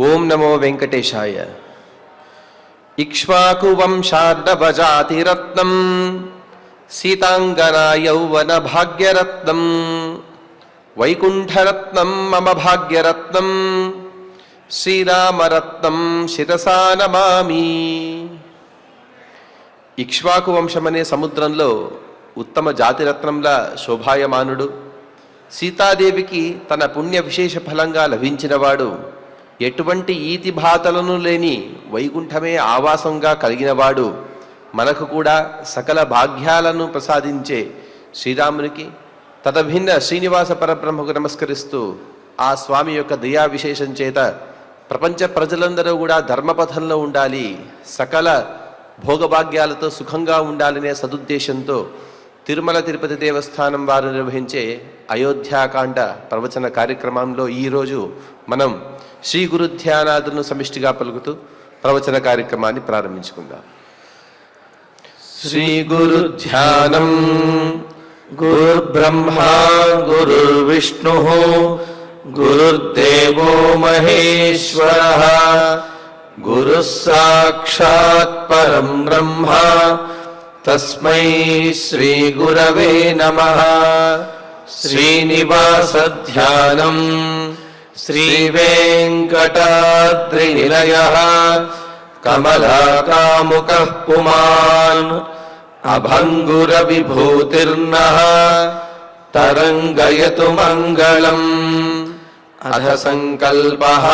ఓం నమో వెంకటేశాయ. ఇక్ష్వాకువంశార్ణవజాతిరత్నం సీతాంగనా యౌవన భాగ్యరత్నం వైకుంఠరత్నం మమ భాగ్యరత్నం శ్రీరామరత్నం శిరసా నమామి. ఇక్ష్వాకు వంశమనే సముద్రంలో ఉత్తమ జాతిరత్నంలా శోభాయమానుడు, సీతాదేవికి తన పుణ్య విశేష ఫలంగా లభించినవాడు, ఎటువంటి ఈతి బాధలను లేని వైకుంఠమే ఆవాసంగా కలిగినవాడు, మనకు కూడా సకల భాగ్యాలను ప్రసాదించే శ్రీరామునికి తదభిన్న శ్రీనివాస పరబ్రహ్మకు నమస్కరిస్తూ ఆ స్వామి యొక్క దయా విశేషం చేత ప్రపంచ ప్రజలందరూ కూడా ధర్మపథంలో ఉండాలి, సకల భోగభాగ్యాలతో సుఖంగా ఉండాలనే సదుద్దేశంతో తిరుమల తిరుపతి దేవస్థానం వారు నిర్వహించే అయోధ్యాకాండ ప్రవచన కార్యక్రమంలో ఈరోజు మనం శ్రీ గురు ధ్యానాదులను సమిష్టిగా పలుకుతూ ప్రవచన కార్యక్రమాన్ని ప్రారంభించుకుందాం. శ్రీ గురు ధ్యానం. గురుర్బ్రహ్మా గురుర్విష్ణు గురుర్దేవో మహేశ్వరః గురుః సాక్షాత్ పరం బ్రహ్మ తస్మై శ్రీ గురవే నమః. శ్రీనివాస ధ్యానం. శ్రీ వెంకటాద్రినిలయః కమలాకాముకః పుమాన్ అభంగుర విభూతిర్నః తరంగయతు మంగళం. అథ సంకల్పః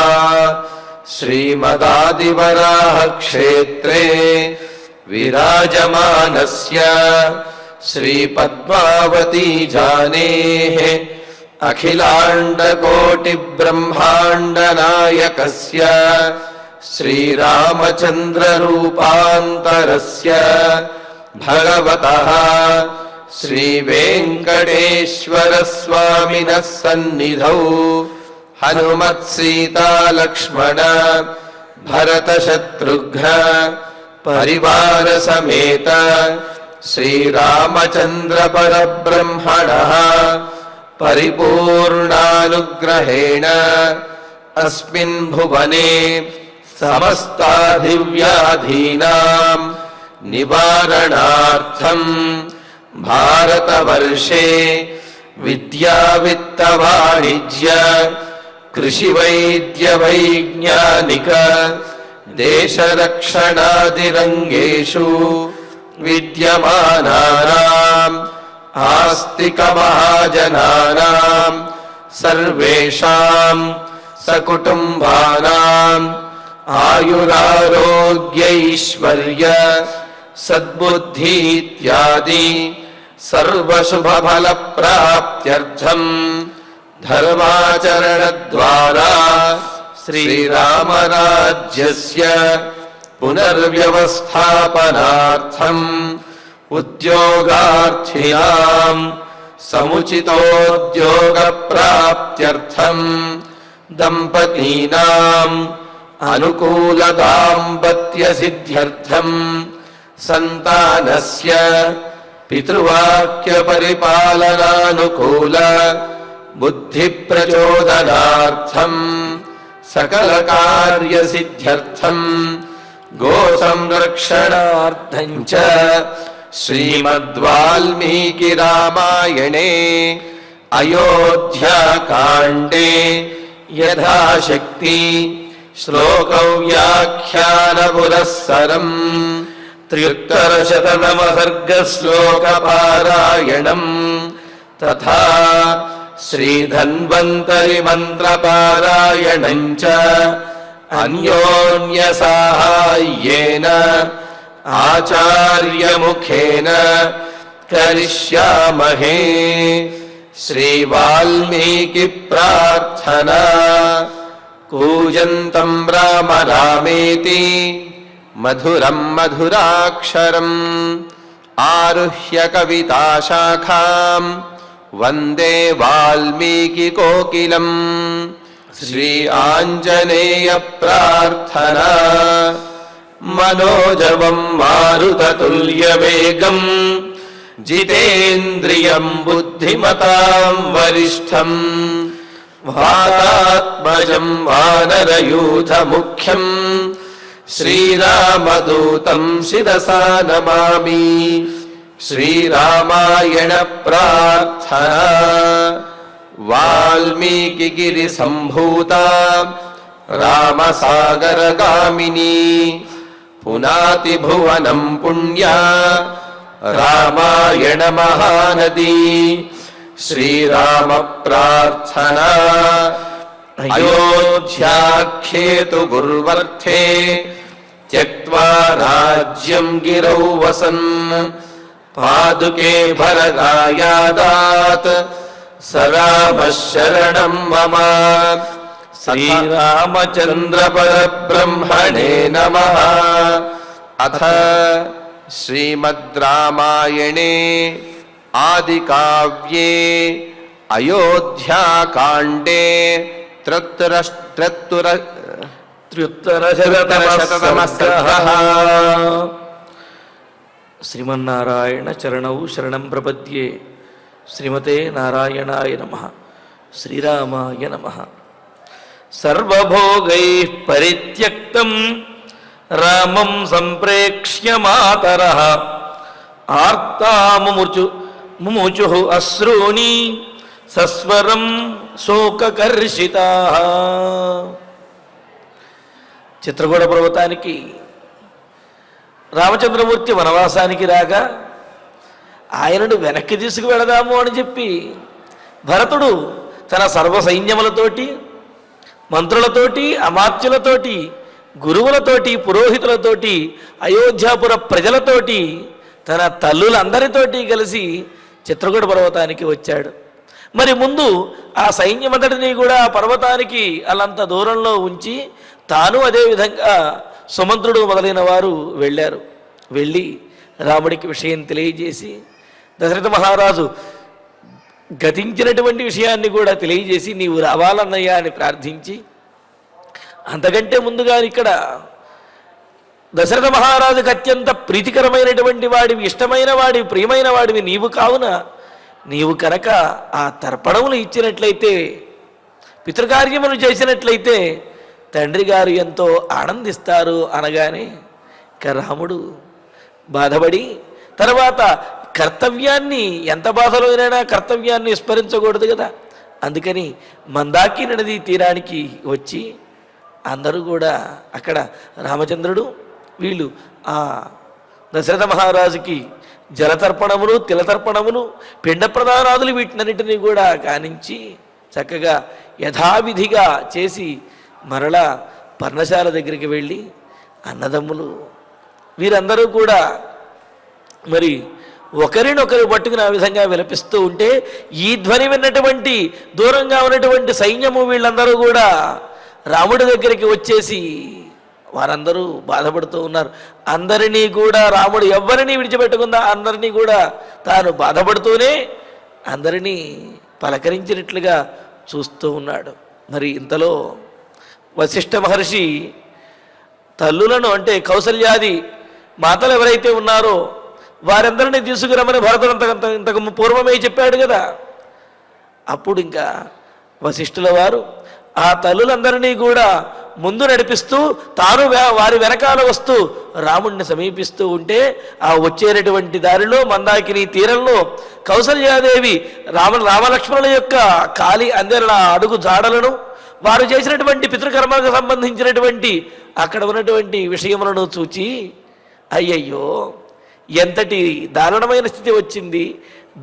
శ్రీమదాదివరాహ క్షేత్రే విరాజమానస్య శ్రీ పద్మావతీ జానేః అఖిలాండకోటి బ్రహ్మాండ నాయకస్య శ్రీరామచంద్ర రూపాంతరస్య భగవతః శ్రీ వెంకటేశ్వర స్వామినః సన్నిధౌ హనుమత్ సీతా లక్ష్మణ భరత శత్రుఘ్న పరివార సమేత శ్రీరామచంద్ర పరబ్రహ్మణః పరిపూర్ణానుగ్రహేణ అస్మిన్ భువనే సమస్తాధివ్యాధీనాం నివారణార్థం భారతవర్షే విద్యా విత్త వాణిజ్య కృషి వైద్య వైజ్ఞానిక దేశరక్షణాదిరంగేషు విద్యమానానాం ఆస్తిక మహాజనానాం సర్వేషాం సకుటుంబానాం ఆయురారోగ్యైశ్వర్య సద్బుద్ధి ఇత్యాది సర్వశుభఫల ప్రాప్త్యర్థం ధర్మాచరణ ద్వారా శ్రీరామరాజ్యస్య పునర్వ్యవస్థాపనార్థం ఉద్యోగార్థినాం సముచితోద్యోగ ప్రాప్త్యర్థం దంపతీనాం అనుకూల దాంపత్య సిద్ధ్యర్థం సంతానస్య పితృవాక్య పరిపాలనానుకూల బుద్ధి ప్రచోదనార్థం సకల కార్య సిద్ధ్యర్థం గో సంరక్షణార్థం చ శ్రీమద్వాల్మీకి రామాయణే అయోధ్యాకాండే యథాశక్తి శ్లోకవ్యాఖ్యాన పురస్సరం త్ర్యుత్తరశతతమ సర్గశ్లోకపారాయణం తథా శ్రీధన్వంతరి మంత్రపారాయణం చ అన్యోన్య సాహాయ్యేన ఆచార్యముఖేన కరిష్యామహే. శ్రీ వాల్మీకి ప్రార్థనా. కూజంతం రామ రామేతి మధురం మధురాక్షరం ఆరుహ్య కవితాశాఖాం వందే వాల్మీకి కోకిలం. శ్రీ ఆంజనేయ ప్రార్థనా. మనోజవం మారుతతుల్యవేగం జితేంద్రియం బుద్ధిమతాం వరిష్టం వాతాత్మజం వానరయూథముఖ్యం శ్రీరామదూతం శిరసా నమామి. శ్రీరామాయణ ప్రార్థనా వాల్మీకిగిరి సంభూత రామసాగరగామిని. పునాతి భువనం పుణ్యా రామాయణ మహానది. శ్రీరామ ప్రార్థనా అయోధ్యాఖ్యేతు గుర్వర్ధే త్యక్త్వా రాజ్యం గిరౌ వసన్. పాదుకే భరగాయాదాత్ స రామః శరణం మమ. శ్రీరామచంద్ర పరబ్రహ్మణే నమః. అథ శ్రీమద్ రామాయణే ఆదికావ్యే అయోధ్యాకాండే త్ర్యుత్తరశతమః సర్గః. శ్రీమన్నారాయణ చరణౌ శరణం ప్రపద్యే. శ్రీమతే నారాయణాయ నమః. శ్రీరామాయ నమః. సర్వభోగైః పరిత్యక్తం రామం సంప్రేక్ష్య మాతరః ముముచుః అశ్రూణి సస్వరం శోకకర్షితాః. చిత్రకూట పర్వతానికి రామచంద్రమూర్తి వనవాసానికి రాగా ఆయనను వెనక్కి తీసుకువెళదాము అని చెప్పి భరతుడు తన సర్వ సైన్యములతోటి, మంత్రులతోటి, అమాత్యులతోటి, గురువులతోటి, పురోహితులతోటి, అయోధ్యాపుర ప్రజలతోటి, తన తల్లులందరితోటి కలిసి చిత్రకూట పర్వతానికి వచ్చాడు. మరి ముందు ఆ సైన్యమంతటిని కూడా ఆ పర్వతానికి అల్లంత దూరంలో ఉంచి తాను అదేవిధంగా సుమంత్రుడు మొదలైన వారు వెళ్ళారు. వెళ్ళి రాముడికి విషయం తెలియజేసి దశరథ మహారాజు గతించినటువంటి విషయాన్ని కూడా తెలియజేసి నీవు రావాలన్నయ్యా అని ప్రార్థించి, అంతకంటే ముందుగా ఇక్కడ దశరథ మహారాజుకు అత్యంత ప్రీతికరమైనటువంటి వాడివి, ఇష్టమైన వాడివి, ప్రియమైన వాడివి నీవు కావున నీవు కనుక ఆ తర్పణములు ఇచ్చినట్లయితే, పితృకార్యములు చేసినట్లయితే తండ్రి గారు ఎంతో ఆనందిస్తారు అనగానే ఇక రాముడు బాధపడి తర్వాత కర్తవ్యాన్ని, ఎంత బాధలోనైనా కర్తవ్యాన్ని స్మరించకూడదు కదా, అందుకని మందాకిని నది తీరానికి వచ్చి అందరూ కూడా అక్కడ రామచంద్రుడు వీళ్ళు ఆ దశరథ మహారాజుకి జలతర్పణములు, తిలతర్పణములు, పిండ ప్రదానాదులు వీటినన్నింటినీ కూడా కానించి చక్కగా యథావిధిగా చేసి మరలా పర్ణశాల దగ్గరికి వెళ్ళి అన్నదమ్ములు వీరందరూ కూడా మరి ఒకరినొకరు పట్టుకుని ఆ విధంగా విలపిస్తూ ఉంటే ఈ ధ్వని విన్నటువంటి దూరంగా ఉన్నటువంటి సైన్యము వీళ్ళందరూ కూడా రాముడి దగ్గరికి వచ్చేసి వారందరూ బాధపడుతూ ఉన్నారు. అందరినీ కూడా రాముడు ఎవరిని విడిచిపెట్టకుండా అందరినీ కూడా తాను బాధపడుతూనే అందరినీ పలకరించినట్లుగా చూస్తూ ఉన్నాడు. మరి ఇంతలో వశిష్ఠ మహర్షి తల్లులను, అంటే కౌసల్యాది మాతలు ఎవరైతే ఉన్నారో వారందరినీ తీసుకురమ్మని భరతుడు ఇంతకు పూర్వమే చెప్పాడు కదా. అప్పుడు ఇంకా వశిష్ఠుల వారు ఆ తల్లులందరినీ కూడా ముందు నడిపిస్తూ తాను వారి వెనకాల వస్తూ రాముడిని సమీపిస్తూ ఉంటే ఆ వచ్చేటటువంటి దారిలో మందాకిని తీరంలో కౌసల్యాదేవి రామలక్ష్మణుల యొక్క కాలి అందరిన అడుగు జాడలను, వారు చేసినటువంటి పితృకర్మకు సంబంధించినటువంటి అక్కడ ఉన్నటువంటి విషయములను చూచి అయ్యయ్యో ఎంతటి దారుణమైన స్థితి వచ్చింది,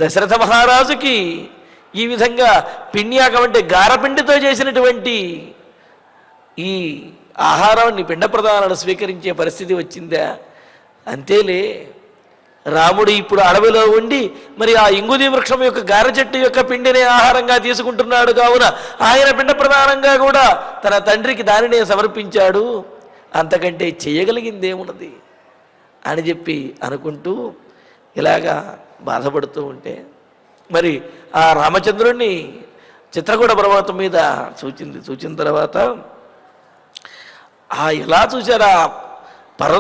దశరథ మహారాజుకి ఈ విధంగా పిండ్యాకం అంటే గారపిండితో చేసినటువంటి ఈ ఆహారాన్ని పిండ ప్రదానాలు స్వీకరించే పరిస్థితి వచ్చిందా? అంతేలే, రాముడు ఇప్పుడు అడవిలో ఉండి మరి ఆ ఇంగుది వృక్షం యొక్క గార చెట్టు యొక్క పిండినే ఆహారంగా తీసుకుంటున్నాడు కావున ఆయన పిండ ప్రదానంగా కూడా తన తండ్రికి దానినే సమర్పించాడు, అంతకంటే చేయగలిగిందేమున్నది అని చెప్పి అనుకుంటూ ఇలాగా బాధపడుతూ ఉంటే మరి ఆ రామచంద్రుణ్ణి చిత్రకూట పర్వతం మీద చూచిన తర్వాత ఎలా చూశారా,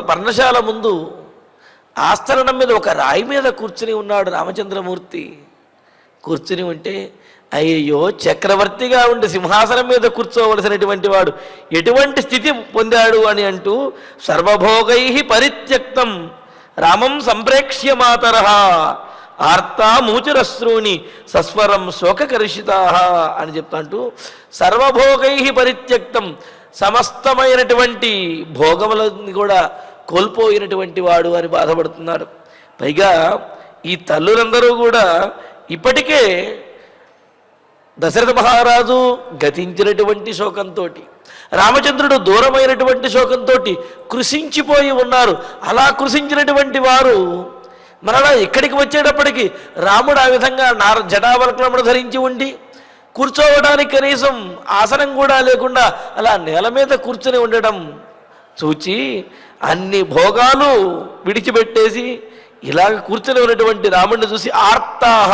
పర్ణశాల ముందు ఆస్థరణం మీద ఒక రాయి మీద కూర్చుని ఉన్నాడు రామచంద్రమూర్తి. కూర్చుని ఉంటే అయ్యో, చక్రవర్తిగా ఉండి సింహాసనం మీద కూర్చోవలసినటువంటి వాడు ఎటువంటి స్థితి పొందాడు అని అంటూ సర్వభోగై పరిత్యక్తం రామం సంప్రేక్ష్య మాతరః ఆర్తా మూచురశ్రూని సస్వరం శోకకర్షితా అని చెప్తాంటూ సర్వభోగై పరిత్యక్తం సమస్తమైనటువంటి భోగములని కూడా కోల్పోయినటువంటి వాడు అని బాధపడుతున్నాడు. పైగా ఈ తల్లులందరూ కూడా ఇప్పటికే దశరథ మహారాజు గతించినటువంటి శోకంతో, రామచంద్రుడు దూరమైనటువంటి శోకంతో కృషించిపోయి ఉన్నారు. అలా కృషించినటువంటి వారు మరలా ఇక్కడికి వచ్చేటప్పటికి రాముడు ఆ విధంగా జటావల్కలమును ధరించి ఉండి కూర్చోవడానికి కనీసం ఆసనం కూడా లేకుండా అలా నేల మీద కూర్చొని ఉండడం చూచి అన్ని భోగాలు విడిచిపెట్టేసి ఇలాగ కూర్చొని ఉన్నటువంటి రాముడిని చూసి ఆర్తాహ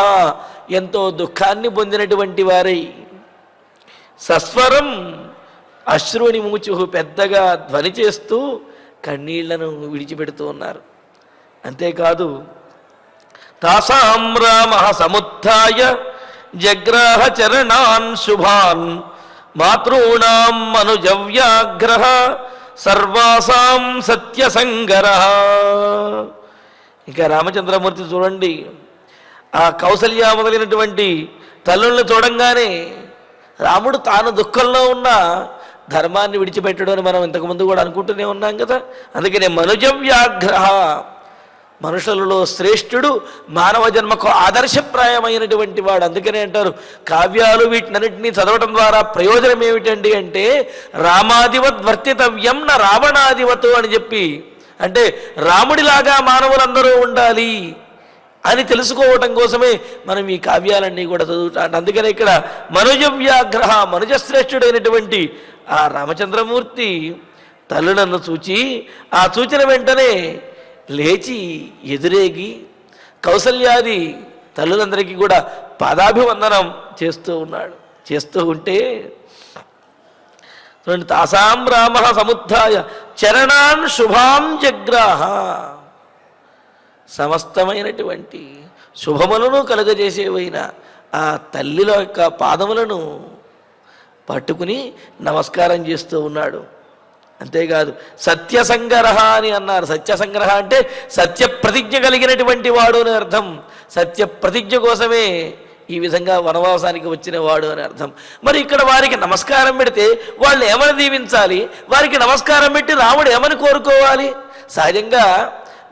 ఎంతో దుఃఖాన్ని పొందినటువంటి వారై సస్వరం అశ్రుని మూచు పెద్దగా ధ్వని చేస్తూ కన్నీళ్లను విడిచిపెడుతూ ఉన్నారు. అంతేకాదు తాసాం రామ సముత్థాయ జగ్రాహ చరణాన్ శుభాన్ మాతॄణాం మనుజవ్యాగ్రహ సర్వాసాం సత్యసంగరః. ఇంకా రామచంద్రమూర్తి చూడండి, ఆ కౌసల్య మొదలైనటువంటి తల్లులను చూడంగానే రాముడు తాను దుఃఖంలో ఉన్న ధర్మాన్ని విడిచిపెట్టడం అని మనం ఇంతకుముందు కూడా అనుకుంటూనే ఉన్నాం కదా. అందుకనే మనుజవ్యాగ్రహ, మనుషులలో శ్రేష్ఠుడు, మానవ జన్మకు ఆదర్శప్రాయమైనటువంటి వాడు. అందుకనే అంటారు కావ్యాలు వీటినన్నింటినీ చదవటం ద్వారా ప్రయోజనం ఏమిటండి అంటే రామాదివత్ వర్తితవ్యం న రావణాదివత్ అని చెప్పి, అంటే రాముడిలాగా మానవులందరూ ఉండాలి అని తెలుసుకోవటం కోసమే మనం ఈ కావ్యాలన్నీ కూడా చదువుతాం. అందుకనే ఇక్కడ మనుజవ్యాగ్రహ, మనుజశ్రేష్ఠుడైనటువంటి ఆ రామచంద్రమూర్తి తల్లులను చూచి ఆ చూచిన వెంటనే లేచి ఎదురేగి కౌసల్యాది తల్లులందరికీ కూడా పాదాభివందనం చేస్తూ ఉన్నాడు. చేస్తూ ఉంటే తాసాం రామ సముత్థాయ చరణాన్ శుభాం జగ్రాహ, సమస్తమైనటువంటి శుభములను కలుగజేసేవైన ఆ తల్లిల యొక్క పాదములను పట్టుకుని నమస్కారం చేస్తూ ఉన్నాడు. అంతేకాదు సత్యసంగరహ అని అన్నారు. సత్యసంగ్రహ అంటే సత్య ప్రతిజ్ఞ కలిగినటువంటి వాడు అని అర్థం. సత్య ప్రతిజ్ఞ కోసమే ఈ విధంగా వనవాసానికి వచ్చిన వాడు అని అర్థం. మరి ఇక్కడ వారికి నమస్కారం పెడితే వాళ్ళు ఏమని దీవించాలి? వారికి నమస్కారం పెట్టి రాముడు ఏమని కోరుకోవాలి? సహజంగా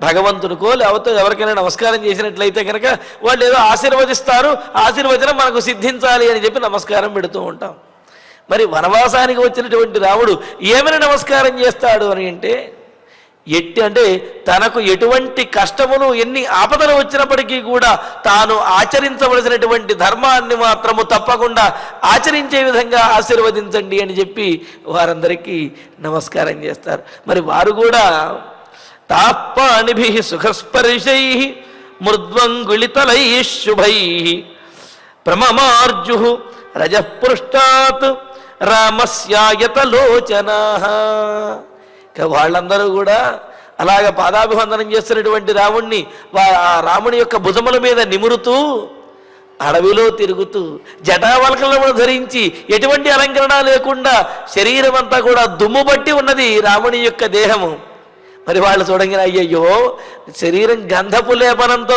భగవంతునికో లేకపోతే ఎవరికైనా నమస్కారం చేసినట్లయితే కనుక వాళ్ళు ఏదో ఆశీర్వదిస్తారు, ఆశీర్వచనం మనకు సిద్ధించాలి అని చెప్పి నమస్కారం పెడుతూ ఉంటాం. మరి వనవాసానికి వచ్చినటువంటి రాముడు ఏమైనా నమస్కారం చేస్తాడు అని అంటే తనకు ఎటువంటి కష్టములు ఎన్ని ఆపదలు వచ్చినప్పటికీ కూడా తాను ఆచరించవలసినటువంటి ధర్మాన్ని మాత్రము తప్పకుండా ఆచరించే విధంగా ఆశీర్వదించండి అని చెప్పి వారందరికీ నమస్కారం చేస్తారు. మరి వారు కూడా తాపానిభి సుఖస్పర్శై మృద్వంగుళితలై శుభై ప్రమమార్జు రజపృష్టాత్ రామస్యాయతలోచనా. వాళ్ళందరూ కూడా అలాగ పాదాభివందనం చేస్తున్నటువంటి రాముణ్ణి ఆ రాముని యొక్క భుజముల మీద నిమురుతూ అడవిలో తిరుగుతూ జటావల్కలను ధరించి ఎటువంటి అలంకరణ లేకుండా శరీరం అంతా కూడా దుమ్ము బట్టి ఉన్నది రాముని యొక్క దేహము. మరి వాళ్ళు చూడంగానే అయ్యయ్యో, శరీరం గంధపు లేపనంతో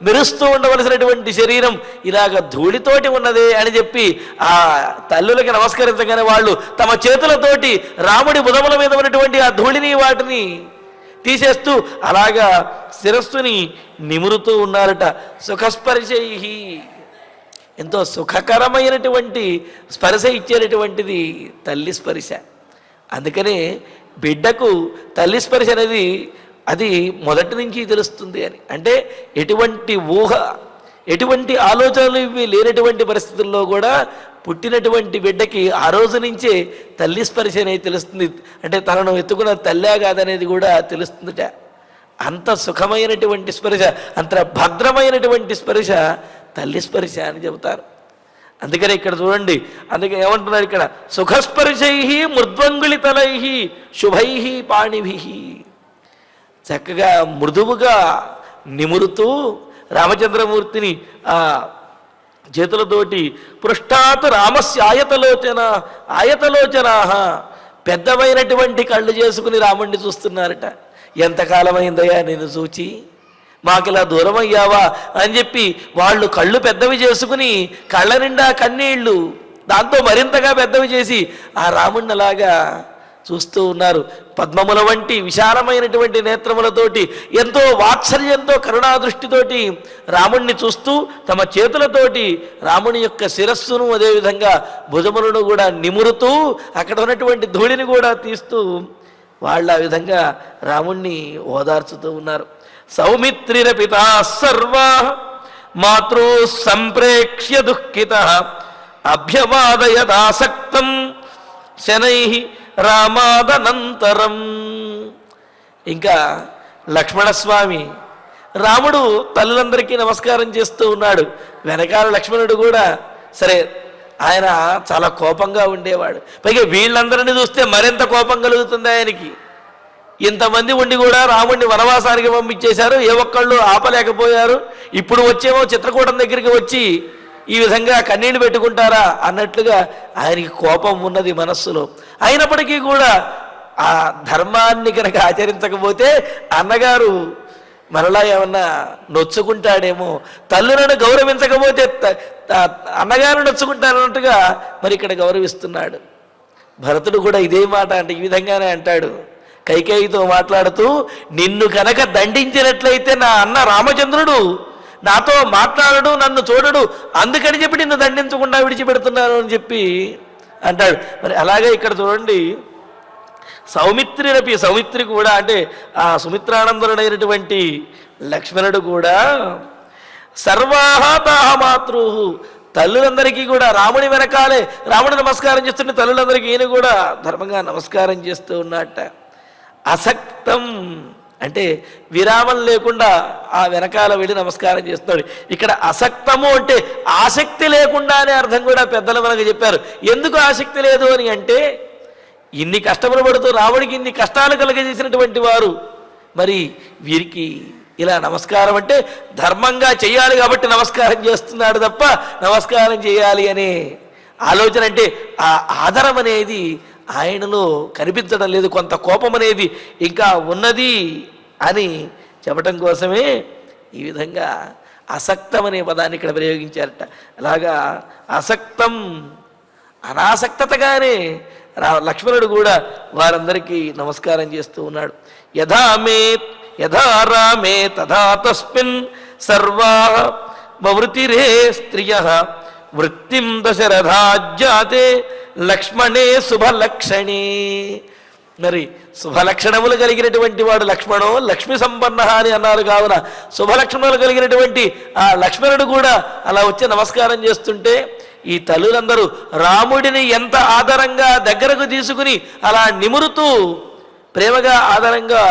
మెరుస్తూ ఉండవలసినటువంటి శరీరం ఇలాగ ధూళితోటి ఉన్నదే అని చెప్పి ఆ తల్లులకి నమస్కరించగానే వాళ్ళు తమ చేతులతోటి రాముడి బుధముల మీద ఉన్నటువంటి ఆ ధూళిని వాటిని తీసేస్తూ అలాగా శిరస్సుని నిమురుతూ ఉన్నారట. సుఖస్పర్శై, ఎంతో సుఖకరమైనటువంటి స్పర్శ ఇచ్చేటటువంటిది తల్లి స్పర్శ. అందుకనే బిడ్డకు తల్లి స్పర్శ అనేది అది మొదటి నుంచి తెలుస్తుంది అని. అంటే ఎటువంటి ఊహ, ఎటువంటి ఆలోచనలు ఇవి లేనటువంటి పరిస్థితుల్లో కూడా పుట్టినటువంటి బిడ్డకి ఆ రోజు నుంచే తల్లి స్పర్శ అనేది తెలుస్తుంది. అంటే తనను ఎత్తుకున్న తల్లా కాదనేది కూడా తెలుస్తుందిట. అంత సుఖమైనటువంటి స్పర్శ, అంత భద్రమైనటువంటి స్పర్శ తల్లి స్పర్శ అని చెబుతారు. అందుకనే ఇక్కడ చూడండి, అందుకే ఏమంటున్నారు ఇక్కడ సుఖస్పర్శై మృద్వంగుళితలై శుభై పాణిభి, చక్కగా మృదువుగా నిమురుతూ రామచంద్రమూర్తిని ఆ చేతులతోటి పృష్ఠాత్ రామస్య ఆయతలోచనా పెద్దమైనటువంటి కళ్ళు చేసుకుని రాముణ్ణి చూస్తున్నారట. ఎంతకాలమైందయ్యా నేను చూచి, మాకిలా దూరం అయ్యావా అని చెప్పి వాళ్ళు కళ్ళు పెద్దవి చేసుకుని కళ్ళ నిండా కన్నీళ్లు దాంతో మరింతగా పెద్దవి చేసి ఆ రాముణ్ణి అలాగా చూస్తూ ఉన్నారు. పద్మముల వంటి విశాలమైనటువంటి నేత్రములతోటి ఎంతో వాత్సల్యంతో కరుణాదృష్టితోటి రాముణ్ణి చూస్తూ తమ చేతులతోటి రాముని యొక్క శిరస్సును అదేవిధంగా భుజములను కూడా నిమురుతూ అక్కడ ఉన్నటువంటి ధూళిని కూడా తీస్తూ వాళ్ళ ఆ విధంగా రాముణ్ణి ఓదార్చుతూ ఉన్నారు. సౌమిత్రిరపితా సర్వా మాతృ సంప్రేక్ష్య దుఃఖిత అభ్యవాదయదాసక్తం శనై రామాదనంతరం. ఇంకా లక్ష్మణస్వామి రాముడు తల్లులందరికీ నమస్కారం చేస్తూ ఉన్నాడు. వెనకాల లక్ష్మణుడు కూడా సరే, ఆయన చాలా కోపంగా ఉండేవాడు. పైగా వీళ్ళందరినీ చూస్తే మరింత కోపం కలుగుతుంది ఆయనకి. ఇంతమంది ఉండి కూడా రాముడిని వనవాసానికి పంపించేశారు, ఏ ఒక్కళ్ళు ఆపలేకపోయారు. ఇప్పుడు వచ్చేమో చిత్రకూటం దగ్గరికి వచ్చి ఈ విధంగా కన్నీళ్లు పెట్టుకుంటారా అన్నట్లుగా ఆయనకి కోపం ఉన్నది మనస్సులో. అయినప్పటికీ కూడా ఆ ధర్మాన్ని కనుక ఆచరించకపోతే అన్నగారు మరలా ఏమన్నా నొచ్చుకుంటాడేమో, తల్లులను గౌరవించకపోతే అన్నగారు నొచ్చుకుంటారన్నట్టుగా మరి ఇక్కడ గౌరవిస్తున్నాడు. భరతుడు కూడా ఇదే మాట అంటే ఈ విధంగానే అంటాడు. కైకేయితో మాట్లాడుతూ, నిన్ను కనుక దండించినట్లయితే నా అన్న రామచంద్రుడు నాతో మాట్లాడడు, నన్ను చూడడు, అందుకని చెప్పి నిన్ను దండించకుండా విడిచిపెడుతున్నాను అని చెప్పి అంటాడు. మరి అలాగే ఇక్కడ చూడండి, సౌమిత్రి కూడా అంటే ఆ సుమిత్రానందరుడైనటువంటి లక్ష్మణుడు కూడా సర్వాహాతాహ మాతృ తల్లులందరికీ కూడా రాముడి వెనకాలే రాముడు నమస్కారం చేస్తుంటే తల్లులందరికీ ఈయన కూడా ధర్మంగా నమస్కారం చేస్తూ ఉన్నట్ట. అసక్తం అంటే విరామం లేకుండా ఆ వెనకాల వెళ్ళి నమస్కారం చేస్తున్నాడు. ఇక్కడ అసక్తము అంటే ఆసక్తి లేకుండా అనే అర్థం కూడా పెద్దలు మనకు చెప్పారు. ఎందుకు ఆసక్తి లేదు అని అంటే, ఇన్ని కష్టములు పడుతూ రాముడికి ఇన్ని కష్టాలు కలగజేసినటువంటి వారు మరి వీరికి ఇలా నమస్కారం అంటే ధర్మంగా చేయాలి కాబట్టి నమస్కారం చేస్తున్నాడు తప్ప నమస్కారం చేయాలి అనే ఆలోచన అంటే ఆ ఆదరం అనేది ఆయనలో కనిపించడం లేదు. కొంత కోపం అనేది ఇంకా ఉన్నది అని చెప్పటం కోసమే ఈ విధంగా అసక్తం అనే పదాన్ని ఇక్కడ ప్రయోగించారట. అలాగా అసక్తం అనాసక్తతగానే లక్ష్మణుడు కూడా వారందరికీ నమస్కారం చేస్తూ ఉన్నాడు. యథా రామే తథా తస్మిన్ సర్వా వృతిరే స్త్రియ వృత్తిం దశరథాజ్జాతే లక్ష్మణే శుభలక్షణే. మరి శుభలక్షణములు కలిగినటువంటి వాడు లక్ష్మణో లక్ష్మి సంపన్న అని అన్నారు. కావున శుభలక్షణములు కలిగినటువంటి ఆ లక్ష్మణుడు కూడా అలా వచ్చి నమస్కారం చేస్తుంటే ఈ తల్లులందరూ రాముడిని ఎంత ఆదరంగా దగ్గరకు తీసుకుని అలా నిమురుతూ ప్రేమగా ఆదరంగా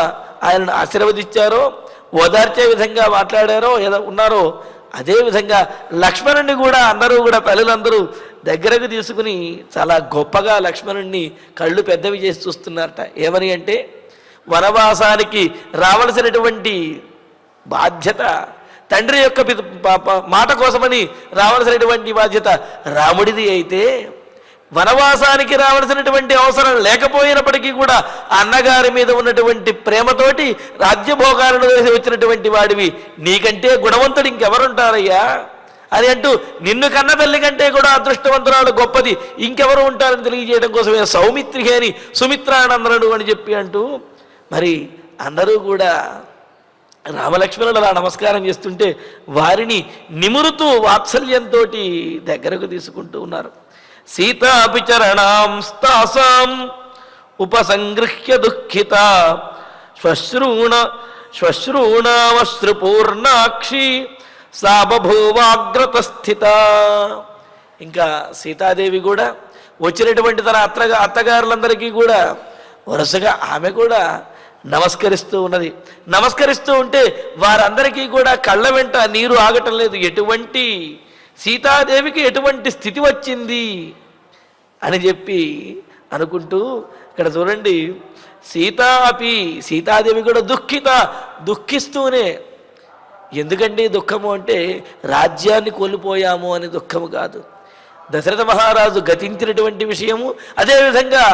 ఆయనను ఆశీర్వదించారో, ఓదార్చే విధంగా మాట్లాడారో ఉన్నారో, అదేవిధంగా లక్ష్మణుడిని కూడా అందరూ కూడా తల్లులందరూ దగ్గరకు తీసుకుని చాలా గొప్పగా లక్ష్మణుడిని కళ్ళు పెద్దవి చేసి చూస్తున్నారట. ఏమని అంటే, వనవాసానికి రావలసినటువంటి బాధ్యత తండ్రి యొక్క మాట కోసమని రావలసినటువంటి బాధ్యత రాముడిది అయితే, వనవాసానికి రావలసినటువంటి అవసరం లేకపోయినప్పటికీ కూడా అన్నగారి మీద ఉన్నటువంటి ప్రేమతోటి రాజ్యభోగాలను వేసి వచ్చినటువంటి వాడివి, నీకంటే గుణవంతుడు ఇంకెవరుంటారయ్యా అని అంటూ, నిన్ను కన్న తల్లి కంటే కూడా అదృష్టవంతురాలు గొప్పది ఇంకెవరు ఉంటారని తెలియజేయడం కోసమే సౌమిత్రి అని సుమిత్రానందనుడు అని చెప్పి అంటూ మరి అందరూ కూడా రామలక్ష్మణులు అలా నమస్కారం చేస్తుంటే వారిని నిమురుతూ వాత్సల్యంతో దగ్గరకు తీసుకుంటూ ఉన్నారు. సీతాపి చరణాంస్తాసాం ఉపసంగృహ్య దుఃఖిత శ్వశ్రూణామశ్రుపూర్ణాక్షి సా బభూవాగ్రత స్థిత. ఇంకా సీతాదేవి కూడా వచ్చినటువంటి తన అత్తగారులందరికీ కూడా వరుసగా ఆమె కూడా నమస్కరిస్తూ ఉన్నది. నమస్కరిస్తూ ఉంటే వారందరికీ కూడా కళ్ళ వెంట నీరు ఆగటం లేదు. ఎటువంటి సీతాదేవికి ఎటువంటి స్థితి వచ్చింది అని చెప్పి అనుకుంటూ ఇక్కడ చూడండి, సీతాదేవి కూడా దుఃఖిస్తూనే ఎందుకండి దుఃఖము అంటే రాజ్యాన్ని కోల్పోయాము అని దుఃఖము కాదు. దశరథ మహారాజు గతించినటువంటి విషయము, అదేవిధంగా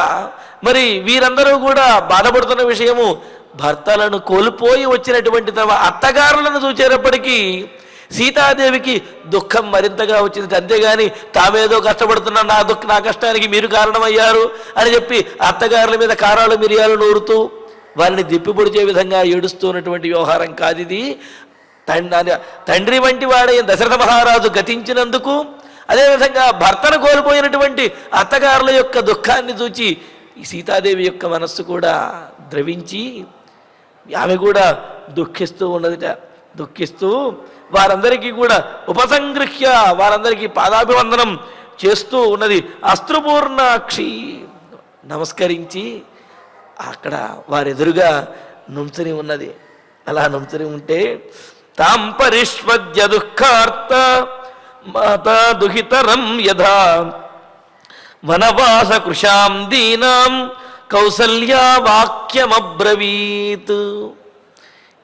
మరి వీరందరూ కూడా బాధపడుతున్న విషయము, భర్తలను కోల్పోయి వచ్చినటువంటి తమ అత్తగారులను చూచేటప్పటికీ సీతాదేవికి దుఃఖం మరింతగా వచ్చింది. అంతేగాని తామేదో కష్టపడుతున్నా నా కష్టానికి మీరు కారణమయ్యారు అని చెప్పి అత్తగారుల మీద కారాలు మిరియాలు నూరుతూ వారిని దిప్పిపొడిచే విధంగా ఏడుస్తున్నటువంటి వ్యవహారం కాదు ఇది. తండ్రి వంటి వాడైన దశరథ మహారాజు గతించినందుకు, అదేవిధంగా భర్తను కోల్పోయినటువంటి అత్తగారుల యొక్క దుఃఖాన్ని చూచి ఈ సీతాదేవి యొక్క మనస్సు కూడా ద్రవించి ఆమె కూడా దుఃఖిస్తూ ఉన్నదిట. దుఃఖిస్తూ వారందరికీ కూడా ఉపసంగృహ్య వారందరికీ పాదాభివందనం చేస్తూ ఉన్నది. అస్త్రుపూర్ణాక్షి నమస్కరించి అక్కడ వారెదురుగా నుంచుని ఉన్నది. అలా నుంచుని ఉంటే తాం పరిష్వద్య దుఃఖార్త మాతా దుహితరం యథా వనవాస కృషాం దీనాం కౌసల్యా వాక్యమబ్రవీత్.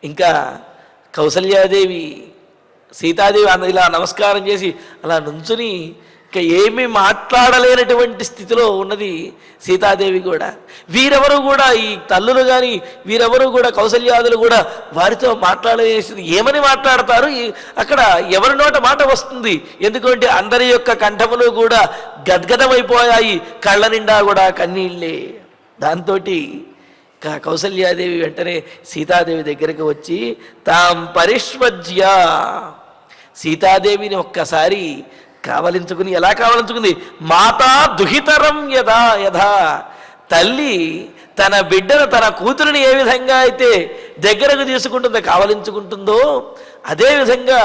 ఇంకా కౌసల్యాదేవి సీతాదేవి ఇలా నమస్కారం చేసి అలా నుంచుని ఇంకా ఏమీ మాట్లాడలేనటువంటి స్థితిలో ఉన్నది సీతాదేవి కూడా. వీరెవరు కూడా ఈ తల్లులు కానీ వీరెవరు కూడా కౌసల్యాదులు కూడా వారితో మాట్లాడేసి ఏమని మాట్లాడతారు? అక్కడ ఎవరి నోట మాట వస్తుంది? ఎందుకంటే అందరి యొక్క కంఠములు కూడా గద్గదమైపోయాయి, కళ్ళ నిండా కూడా కన్నీళ్ళే. దాంతో కౌసల్యాదేవి వెంటనే సీతాదేవి దగ్గరికి వచ్చి తాం పరిష్వజ్య సీతాదేవిని ఒక్కసారి కావలించుకుని, ఎలా కావలించుకుంది? మాతా దుహితరం యథా యథా, తల్లి తన బిడ్డను తన కూతురిని ఏ విధంగా అయితే దగ్గరకు తీసుకుంటుందో కావలించుకుంటుందో అదేవిధంగా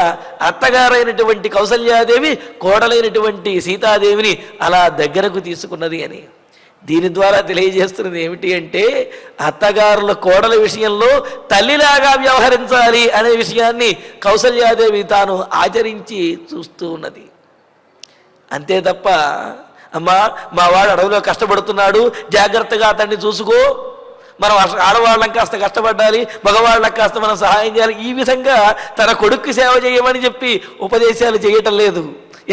అత్తగారైనటువంటి కౌసల్యాదేవి కోడలైనటువంటి సీతాదేవిని అలా దగ్గరకు తీసుకున్నది అని. దీని ద్వారా తెలియజేస్తున్నది ఏమిటి అంటే అత్తగారుల కోడల విషయంలో తల్లిలాగా వ్యవహరించాలి అనే విషయాన్ని కౌసల్యాదేవి తాను ఆచరించి చూస్తూ ఉన్నది. అంతే తప్ప అమ్మా మా వాడు అడవిలో కష్టపడుతున్నాడు, జాగ్రత్తగా అతన్ని చూసుకో, మనం ఆడవాళ్ళం కాస్త కష్టపడాలి, మగవాళ్ళకి కాస్త మనం సహాయం చేయాలి, ఈ విధంగా తన కొడుక్కి సేవ చేయమని చెప్పి ఉపదేశాలు చేయటం లేదు.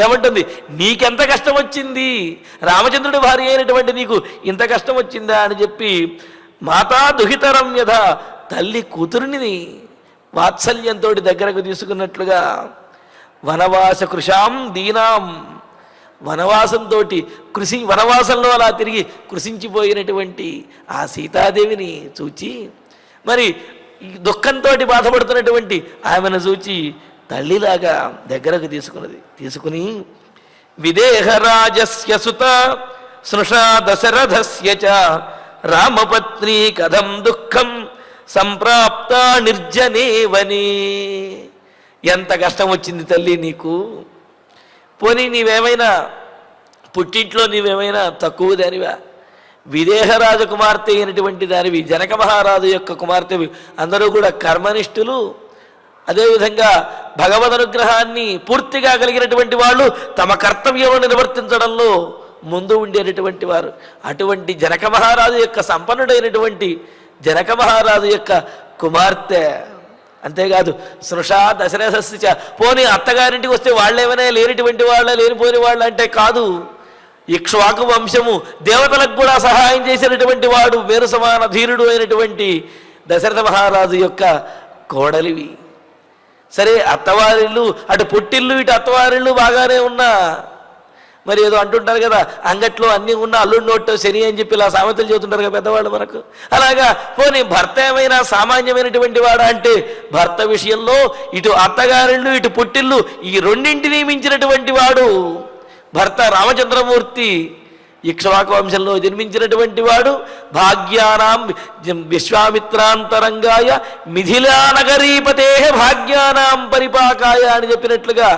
ఏమంటుంది? నీకెంత కష్టం వచ్చింది, రామచంద్రుడి భార్య అయినటువంటి నీకు ఇంత కష్టం వచ్చిందా అని చెప్పి మాతా దుహితరం యథ, తల్లి కూతురిని వాత్సల్యంతో దగ్గరకు తీసుకున్నట్లుగా వనవాస కృషాం దీనాం, వనవాసంతో వనవాసంలో అలా తిరిగి కృషించిపోయినటువంటి ఆ సీతాదేవిని చూచి మరి దుఃఖంతో బాధపడుతున్నటువంటి ఆమెను చూచి తల్లిలాగా దగ్గరకు తీసుకుని విదేహరాజస్య సుత స్నుషా దశరథస్య చ రామపత్ని కథం దుఃఖం సంప్రాప్త నిర్జనే వనే. ఎంత కష్టం వచ్చింది తల్లి నీకు, పోనీ నీవేమైనా పుట్టింట్లో నీవేమైనా తక్కువ దానివా? విదేహరాజు కుమార్తె అయినటువంటి దానివి, జనక మహారాజు యొక్క కుమార్తెవి, అందరూ కూడా కర్మనిష్ఠులు, అదేవిధంగా భగవద్ అనుగ్రహాన్ని పూర్తిగా కలిగినటువంటి వాళ్ళు, తమ కర్తవ్యమును నిర్వర్తించడంలో ముందు ఉండేటటువంటి వారు. అటువంటి జనక మహారాజు యొక్క సంపన్నుడైనటువంటి జనక మహారాజు యొక్క కుమార్తె. అంతేకాదు స్నుషా దశరథస్య, పోనీ అత్తగారింటికి వస్తే వాళ్ళేమైనా లేనిటువంటి వాళ్ళ లేనిపోని వాళ్ళ అంటే కాదు, ఇక్ష్వాకు వంశము దేవతలకు కూడా సహాయం చేసినటువంటి వాడు, వేరు సమాన ధీరుడు అయినటువంటి దశరథ మహారాజు యొక్క కోడలివి. సరే అత్తవారిల్లు అటు పుట్టిల్లు ఇటు అత్తవారిల్లు బాగానే ఉన్నా, మరి ఏదో అంటుంటారు కదా, అంగట్లో అన్నీ ఉన్న అల్లుడి నోట్ శని అని చెప్పి ఇలా సామెతలు చెబుతుంటారు కదా పెద్దవాళ్ళు మనకు. అలాగా పోనీ భర్త ఏమైనా సామాన్యమైనటువంటి వాడా అంటే భర్త విషయంలో ఇటు అత్తగారిళ్ళు ఇటు పుట్టిల్లు ఈ రెండింటినీ మించినటువంటి వాడు భర్త రామచంద్రమూర్తి. ఇక్ష్వాకు వంశంలో జన్మించినటువంటి వాడు, భాగ్యానాం విశ్వామిత్రాంతరంగాయ మిథిలా నగరీపతే భాగ్యానాం పరిపాకాయ అని చెప్పినట్లుగా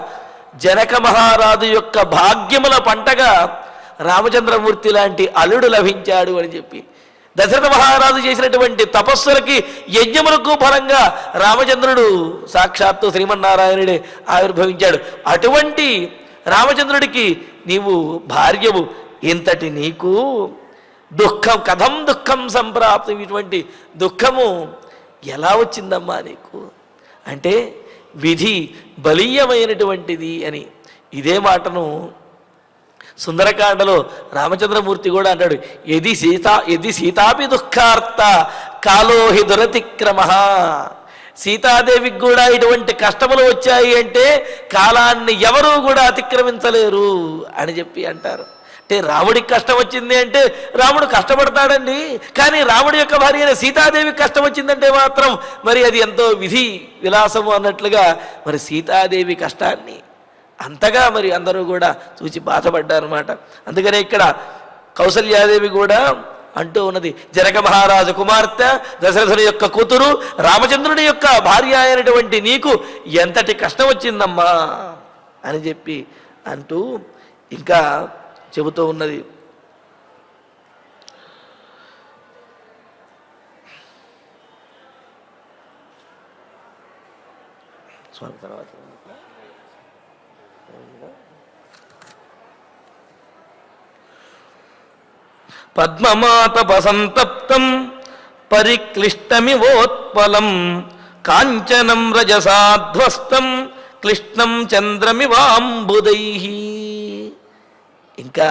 జనక మహారాజు యొక్క భాగ్యముల పంటగా రామచంద్రమూర్తి లాంటి అల్లుడు లభించాడు అని చెప్పి, దశరథ మహారాజు చేసినటువంటి తపస్సులకి యజ్ఞములకు ఫలంగా రామచంద్రుడు సాక్షాత్తు శ్రీమన్నారాయణుడే ఆవిర్భవించాడు. అటువంటి రామచంద్రుడికి నీవు భార్యవు, ఇంతటి నీకు దుఃఖం కథం దుఃఖం సంప్రాప్తం, ఇటువంటి దుఃఖము ఎలా వచ్చిందమ్మా నీకు అంటే విధి బలీయమైనటువంటిది అని. ఇదే మాటను సుందరకాండలో రామచంద్రమూర్తి కూడా అంటాడు, ఎది సీతాపి దుఃఖార్త కాలోహి దురతిక్రమ. సీతాదేవికి కూడా ఇటువంటి కష్టములు వచ్చాయి అంటే కాలాన్ని ఎవరూ కూడా అతిక్రమించలేరు అని చెప్పి అంటారు. అంటే రాముడికి కష్టం వచ్చింది అంటే రాముడు కష్టపడతాడండి, కానీ రాముడి యొక్క భార్య అయిన సీతాదేవికి కష్టం వచ్చిందంటే మాత్రం మరి అది ఎంతో విధి విలాసము అన్నట్లుగా మరి సీతాదేవి కష్టాన్ని అంతగా మరి అందరూ కూడా చూసి బాధపడ్డారు అన్నమాట. అందుకనే ఇక్కడ కౌసల్యాదేవి కూడా అంటూ ఉన్నది, జనక మహారాజు కుమార్తె దశరథుని యొక్క కూతురు రామచంద్రుని యొక్క భార్య అయినటువంటి నీకు ఎంతటి కష్టం వచ్చిందమ్మా అని చెప్పి అంటూ ఇంకా చెబుతూ ఉన్నది. స్వామి తర్వాత పద్మమాతపసంతప్తం పరిక్లిష్టమివోత్పలం కాంచనం రజసాధ్వస్తం క్లిష్టం చంద్రమివాంబుదై. ఇంకా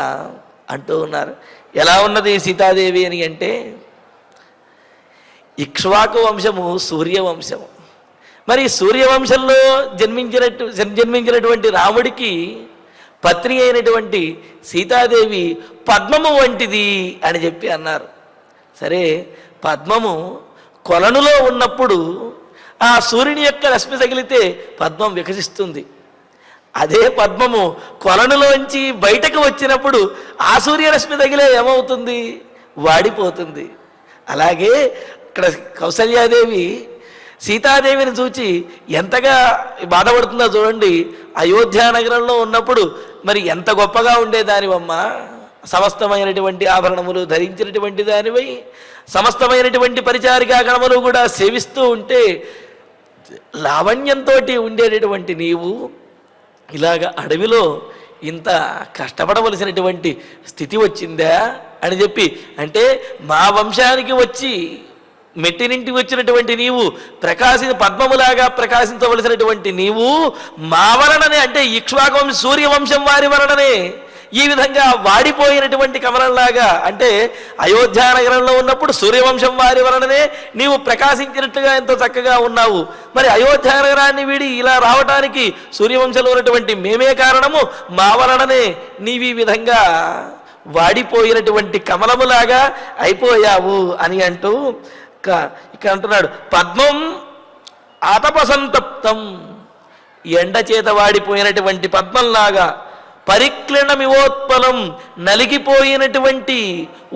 అంటూ ఉన్నారు, ఎలా ఉన్నది సీతాదేవి అని అంటే, ఇక్ష్వాకు వంశము సూర్యవంశము. మరి సూర్యవంశంలో జన్మించినటువంటి రాముడికి పత్ని అయినటువంటి సీతాదేవి పద్మము వంటిది అని చెప్పి అన్నారు. సరే, పద్మము కొలనులో ఉన్నప్పుడు ఆ సూర్యుని యొక్క రశ్మి తగిలితే పద్మం వికసిస్తుంది. అదే పద్మము కొలనులోంచి బయటకు వచ్చినప్పుడు ఆ సూర్యరశ్మి తగిలే ఏమవుతుంది? వాడిపోతుంది. అలాగే ఇక్కడ కౌసల్యాదేవి సీతాదేవిని చూచి ఎంతగా బాధపడుతుందో చూడండి. అయోధ్య నగరంలో ఉన్నప్పుడు మరి ఎంత గొప్పగా ఉండేదానివమ్మా, సమస్తమైనటువంటి ఆభరణములు ధరించినటువంటి దానివై సమస్తమైనటువంటి పరిచారికా గణములు కూడా సేవిస్తూ ఉంటే లావణ్యంతో ఉండేటటువంటి నీవు ఇలాగ అడవిలో ఇంత కష్టపడవలసినటువంటి స్థితి వచ్చిందా అని చెప్పి, అంటే మా వంశానికి వచ్చి మెట్టినింటికి వచ్చినటువంటి నీవు పద్మములాగా ప్రకాశించవలసినటువంటి నీవు మా వలననే, అంటే ఇక్ష్వాకు సూర్యవంశం వారి వలననే ఈ విధంగా వాడిపోయినటువంటి కమలంలాగా, అంటే అయోధ్య నగరంలో ఉన్నప్పుడు సూర్యవంశం వారి వలననే నీవు ప్రకాశించినట్టుగా ఎంతో చక్కగా ఉన్నావు. మరి అయోధ్య నగరాన్ని వీడి ఇలా రావటానికి సూర్యవంశంలో ఉన్నటువంటి మేమే కారణము, మా వలననే నీవు ఈ విధంగా వాడిపోయినటువంటి కమలములాగా అయిపోయావు అని అంటూ ఇక్కడ అంటున్నాడు, పద్మం ఆతపసంతప్తం, ఎండ చేత వాడిపోయినటువంటి పద్మంలాగా, పరిక్లిణమివోత్పలం, నలిగిపోయినటువంటి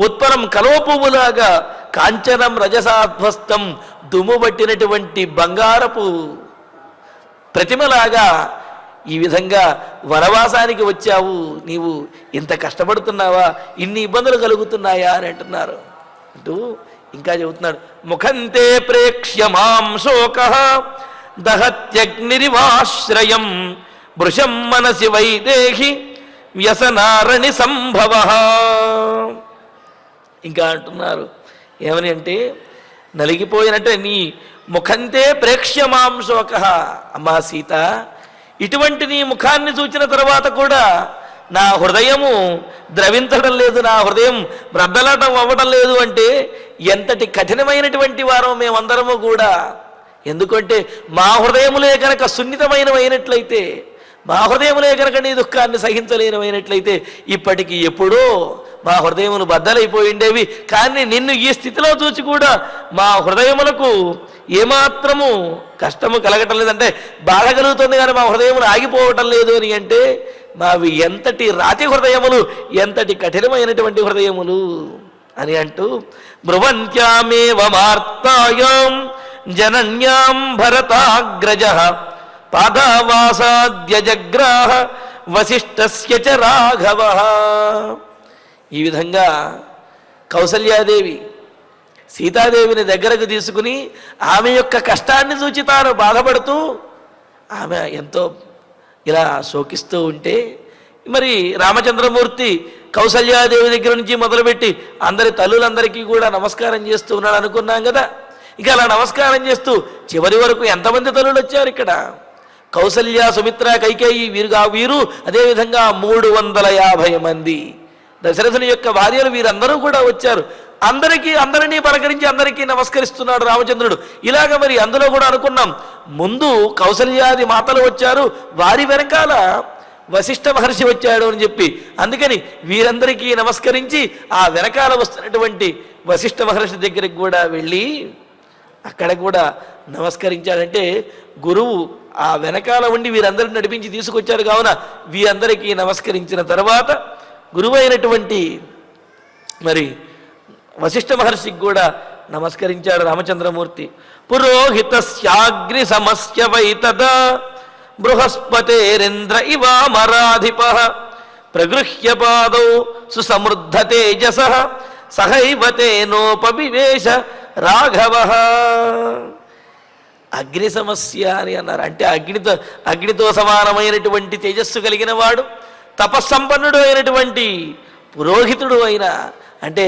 ఉత్పలం కలువ పువ్వులాగా, కాంచనం రజసాధ్వస్తం, దుమ్ము పట్టినటువంటి బంగారపు ప్రతిమలాగా ఈ విధంగా వనవాసానికి వచ్చావు. నీవు ఇంత కష్టపడుతున్నావా, ఇన్ని ఇబ్బందులు కలుగుతున్నాయా అని అంటున్నారు. అంటూ ఇంకా చెబుతున్నాడు, ముఖంతే ప్రేక్ష్య మాం శోకః దహత్యగ్నిరివాశ్రయం వృషం మనసి వైదేహి వ్యసనారణి సంభవః. ఇంకా అంటున్నారు ఏమని అంటే, నలిగిపోయినట్టే నీ ముఖంతే ప్రేక్ష్య మాం శోకః, అమ్మా సీత, ఇటువంటి నీ ముఖాన్ని చూచిన తర్వాత కూడా నా హృదయము ద్రవించడం లేదు, నా హృదయం బ్రద్దలటం అవ్వడం లేదు. అంటే ఎంతటి కఠినమైనటువంటి వారో మేమందరము కూడా. ఎందుకంటే మా హృదయములే కనుక సున్నితమైనవైనట్లయితే, మా హృదయములే కనుక నీ దుఃఖాన్ని సహించలేనివైనట్లయితే ఇప్పటికీ ఎప్పుడో మా హృదయములు బద్దలైపోయిండేవి. కానీ నిన్ను ఈ స్థితిలో చూసి కూడా మా హృదయములకు ఏమాత్రము కష్టము కలగటం లేదంటే బాధ కలుగుతుంది, కానీ మా హృదయములు ఆగిపోవటం లేదు అని అంటే మావి ఎంతటి రాతి హృదయములు, ఎంతటి కఠినమైనటువంటి హృదయములు అని అంటూ, బ్రువంత్యామేవ మార్తాయాం జనన్యాం భరతాగ్రజః పాదావాసాద్య జగ్రాహ వశిష్ఠస్య చ రాఘవః. ఈ విధంగా కౌసల్యాదేవి సీతాదేవిని దగ్గరకు తీసుకుని ఆమె యొక్క కష్టాన్ని చూచి తాను బాధపడుతూ ఆమె ఎంతో ఇలా శోకిస్తూ ఉంటే, మరి రామచంద్రమూర్తి కౌసల్యాదేవి దగ్గర నుంచి మొదలుపెట్టి అందరి తల్లులందరికీ కూడా నమస్కారం చేస్తూ ఉన్నాడు అనుకున్నాం కదా. ఇక అలా నమస్కారం చేస్తూ చివరి వరకు ఎంతమంది తల్లులు వచ్చారు ఇక్కడ? కౌసల్య, సుమిత్ర, కైకేయి వీరు అదేవిధంగా 350 మంది దశరథుని యొక్క భార్యలు వీరందరూ కూడా వచ్చారు. అందరినీ పలకరించి అందరికీ నమస్కరిస్తున్నాడు రామచంద్రుడు. ఇలాగ మరి అందులో కూడా అనుకున్నాం, ముందు కౌసల్యాది మాతలు వచ్చారు, వారి వెనకాల వశిష్ఠ మహర్షి వచ్చాడు అని చెప్పి, అందుకని వీరందరికీ నమస్కరించి ఆ వెనకాల వస్తున్నటువంటి వశిష్ఠ మహర్షి దగ్గరికి కూడా వెళ్ళి అక్కడ కూడా నమస్కరించాడంటే గురువు ఆ వెనకాల ఉండి వీరందరిని నడిపించి తీసుకొచ్చారు. కావున వీరందరికీ నమస్కరించిన తర్వాత గురువు అయినటువంటి మరి వశిష్ఠ మహర్షికి కూడా నమస్కరించాడు రామచంద్రమూర్తి. పురోహితస్యాగ్ని సమస్య వైతద బృహస్పతేరింద్ర ఇవామరాధిప ప్రగృహ్య పాదౌ సుసమృద్ధ తేజస సహైవ తేనోపవివేశ రాఘవ. అగ్ని సమస్య అని అన్నారు. అంటే అగ్నితో సమానమైనటువంటి తేజస్సు కలిగిన వాడు, తపస్సంపన్నుడు అయినటువంటి పురోహితుడు అయిన, అంటే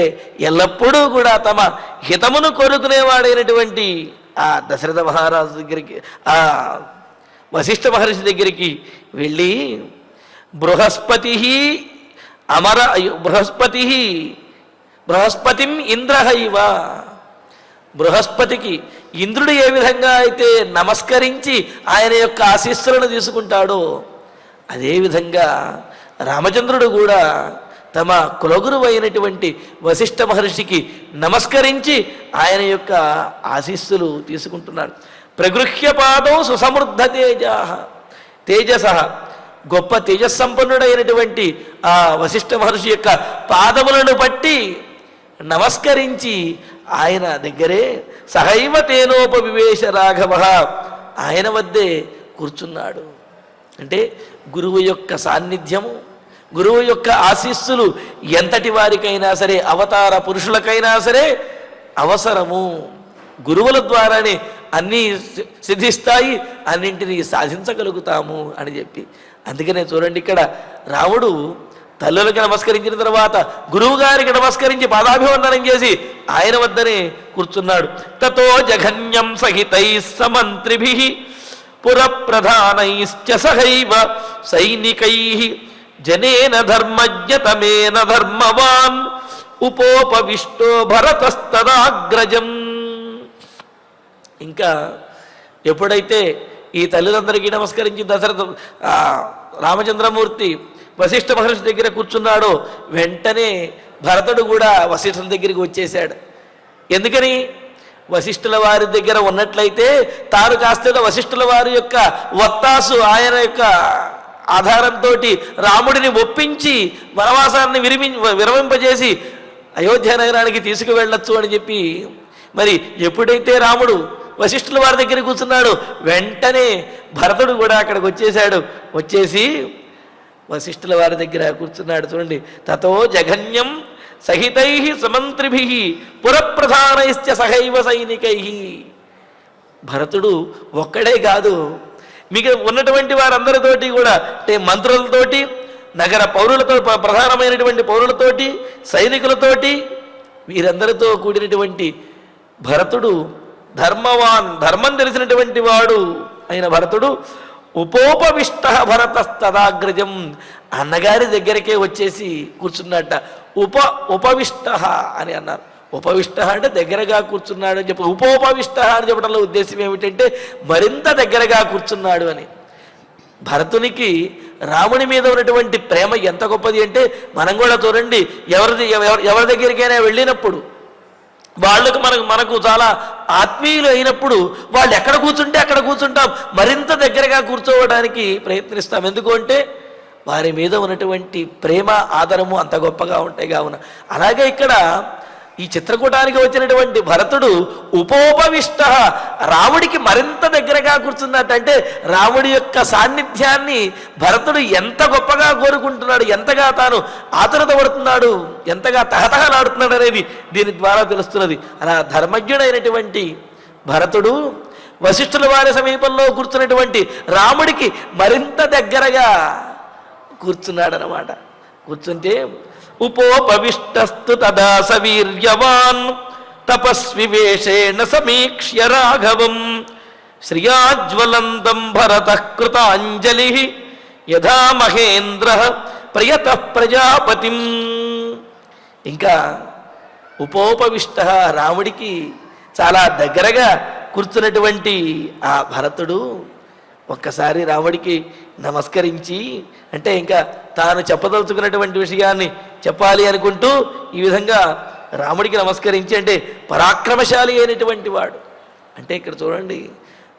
ఎల్లప్పుడూ కూడా తమ హితమును కోరుకునేవాడైనటువంటి ఆ దశరథ మహారాజు దగ్గరికి, ఆ వశిష్ఠ మహర్షి దగ్గరికి వెళ్ళి బృహస్పతిం ఇంద్రహైవ, బృహస్పతికి ఇంద్రుడు ఏ విధంగా అయితే నమస్కరించి ఆయన యొక్క ఆశీస్సులను తీసుకుంటాడో అదేవిధంగా రామచంద్రుడు కూడా తమ కులగురువు అయినటువంటి వశిష్ఠ మహర్షికి నమస్కరించి ఆయన యొక్క ఆశీస్సులు తీసుకుంటున్నాడు. ప్రగృహ్య పాదం సుసమృద్ధ తేజస, గొప్ప తేజస్సంపన్నుడైనటువంటి ఆ వశిష్ఠ మహర్షి యొక్క పాదములను పట్టి నమస్కరించి ఆయన దగ్గరే సహైవ తేనోపవివేశ రాఘవ, ఆయన వద్దే కూర్చున్నాడు. అంటే గురువు యొక్క సాన్నిధ్యము, గురువు యొక్క ఆశీస్సులు ఎంతటి వారికైనా సరే, అవతార పురుషులకైనా సరే అవసరము. గురువుల ద్వారానే అన్నీ సిద్ధిస్తాయి, అన్నింటినీ సాధించగలుగుతాము అని చెప్పి, అందుకనే చూడండి ఇక్కడ రాముడు తల్లులకి నమస్కరించిన తర్వాత గురువు గారికి నమస్కరించి పాదాభివందనం చేసి ఆయన వద్దనే కూర్చున్నాడు. తతో జఘన్యం సహితై సమంత్రిభిః పురప్రధానైశ్చ సహైవ సైనికైః జనేన ధర్మజ్ఞతమేన ధర్మవాన్ ఉపోపవిష్టో భరతస్తదాగ్రజం. ఇంకా ఎప్పుడైతే ఈ తల్లులందరికీ నమస్కరించి దశరథ రామచంద్రమూర్తి వశిష్ఠ మహర్షి దగ్గర కూర్చున్నాడో వెంటనే భరతుడు కూడా వశిష్ఠుల దగ్గరికి వచ్చేశాడు. ఎందుకని? వశిష్ఠుల వారి దగ్గర ఉన్నట్లయితే తాను కాస్త వశిష్ఠుల వారి యొక్క వత్తాసు, ఆయన యొక్క ఆధారంతో రాముడిని ఒప్పించి వనవాసాన్ని విరమింపజేసి అయోధ్య నగరానికి తీసుకువెళ్ళొచ్చు అని చెప్పి, మరి ఎప్పుడైతే రాముడు వశిష్ఠుల వారి దగ్గర కూర్చున్నాడు వెంటనే భరతుడు కూడా అక్కడికి వచ్చేశాడు. వచ్చేసి వశిష్ఠుల వారి దగ్గర కూర్చున్నాడు. చూడండి, తతో జఘన్యం సహితై సమంత్రిభిః పురప్రధానైశ్చ సహైవ సైనికై. భరతుడు ఒక్కడే కాదు, మీకు ఉన్నటువంటి వారందరితోటి కూడా, అంటే మంత్రులతోటి, నగర పౌరులతో, ప్రధానమైనటువంటి పౌరులతోటి, సైనికులతోటి, వీరందరితో కూడినటువంటి భరతుడు ధర్మవాన్, ధర్మం తెలిసినటువంటి వాడు అయిన భరతుడు ఉపోపవిష్ట భరతస్తదాగ్రజం, అన్నగారి దగ్గరికే వచ్చేసి కూర్చున్నట్ట. ఉపవిష్ట అని అన్నారు. ఉపవిష్ట అంటే దగ్గరగా కూర్చున్నాడు అని చెప్పి, ఉపోపవిష్ట అని చెప్పడంలో ఉద్దేశం ఏమిటంటే మరింత దగ్గరగా కూర్చున్నాడు అని. భరతునికి రాముని మీద ఉన్నటువంటి ప్రేమ ఎంత గొప్పది అంటే, మనం కూడా చూడండి, ఎవరి దగ్గరికైనా వెళ్ళినప్పుడు వాళ్ళకు మనకు చాలా ఆత్మీయులు అయినప్పుడు వాళ్ళు ఎక్కడ కూర్చుంటే అక్కడ కూర్చుంటాం, మరింత దగ్గరగా కూర్చోవడానికి ప్రయత్నిస్తాం. ఎందుకు అంటే వారి మీద ఉన్నటువంటి ప్రేమ, ఆదరము అంత గొప్పగా ఉంటాయి. కావున అలాగే ఇక్కడ ఈ చిత్రకూటానికి వచ్చినటువంటి భరతుడు ఉపోపవిష్ట, రాముడికి మరింత దగ్గరగా కూర్చున్నట్టు. అంటే రాముడి యొక్క సాన్నిధ్యాన్ని భరతుడు ఎంత గొప్పగా కోరుకుంటున్నాడు, ఎంతగా తాను ఆతురత పడుతున్నాడు, ఎంతగా తహతహలాడుతున్నాడు అనేది దీని ద్వారా తెలుస్తున్నది. అలా ధర్మజ్ఞుడైనటువంటి భరతుడు వశిష్ఠుల వారి సమీపంలో కూర్చున్నటువంటి రాముడికి మరింత దగ్గరగా కూర్చున్నాడనమాట. కూర్చుంటే ఉపోపవిష్టస్తు తదా సవీర్యవాన్ తపస్వివేషేణ సమీక్ష్య రాఘవం శ్రియాజ్వలంతం భరత కృతాంజలి యథా మహేంద్ర ప్రయత ప్రజాపతిం. ఇంకా ఉపోపవిష్ట, రాముడికి చాలా దగ్గరగా కూర్చున్నటువంటి ఆ భరతుడు ఒక్కసారి రాముడికి నమస్కరించి, అంటే ఇంకా తాను చెప్పదలుచుకున్నటువంటి విషయాన్ని చెప్పాలి అనుకుంటూ ఈ విధంగా రాముడికి నమస్కరించి, అంటే పరాక్రమశాలి అయినటువంటి వాడు. అంటే ఇక్కడ చూడండి,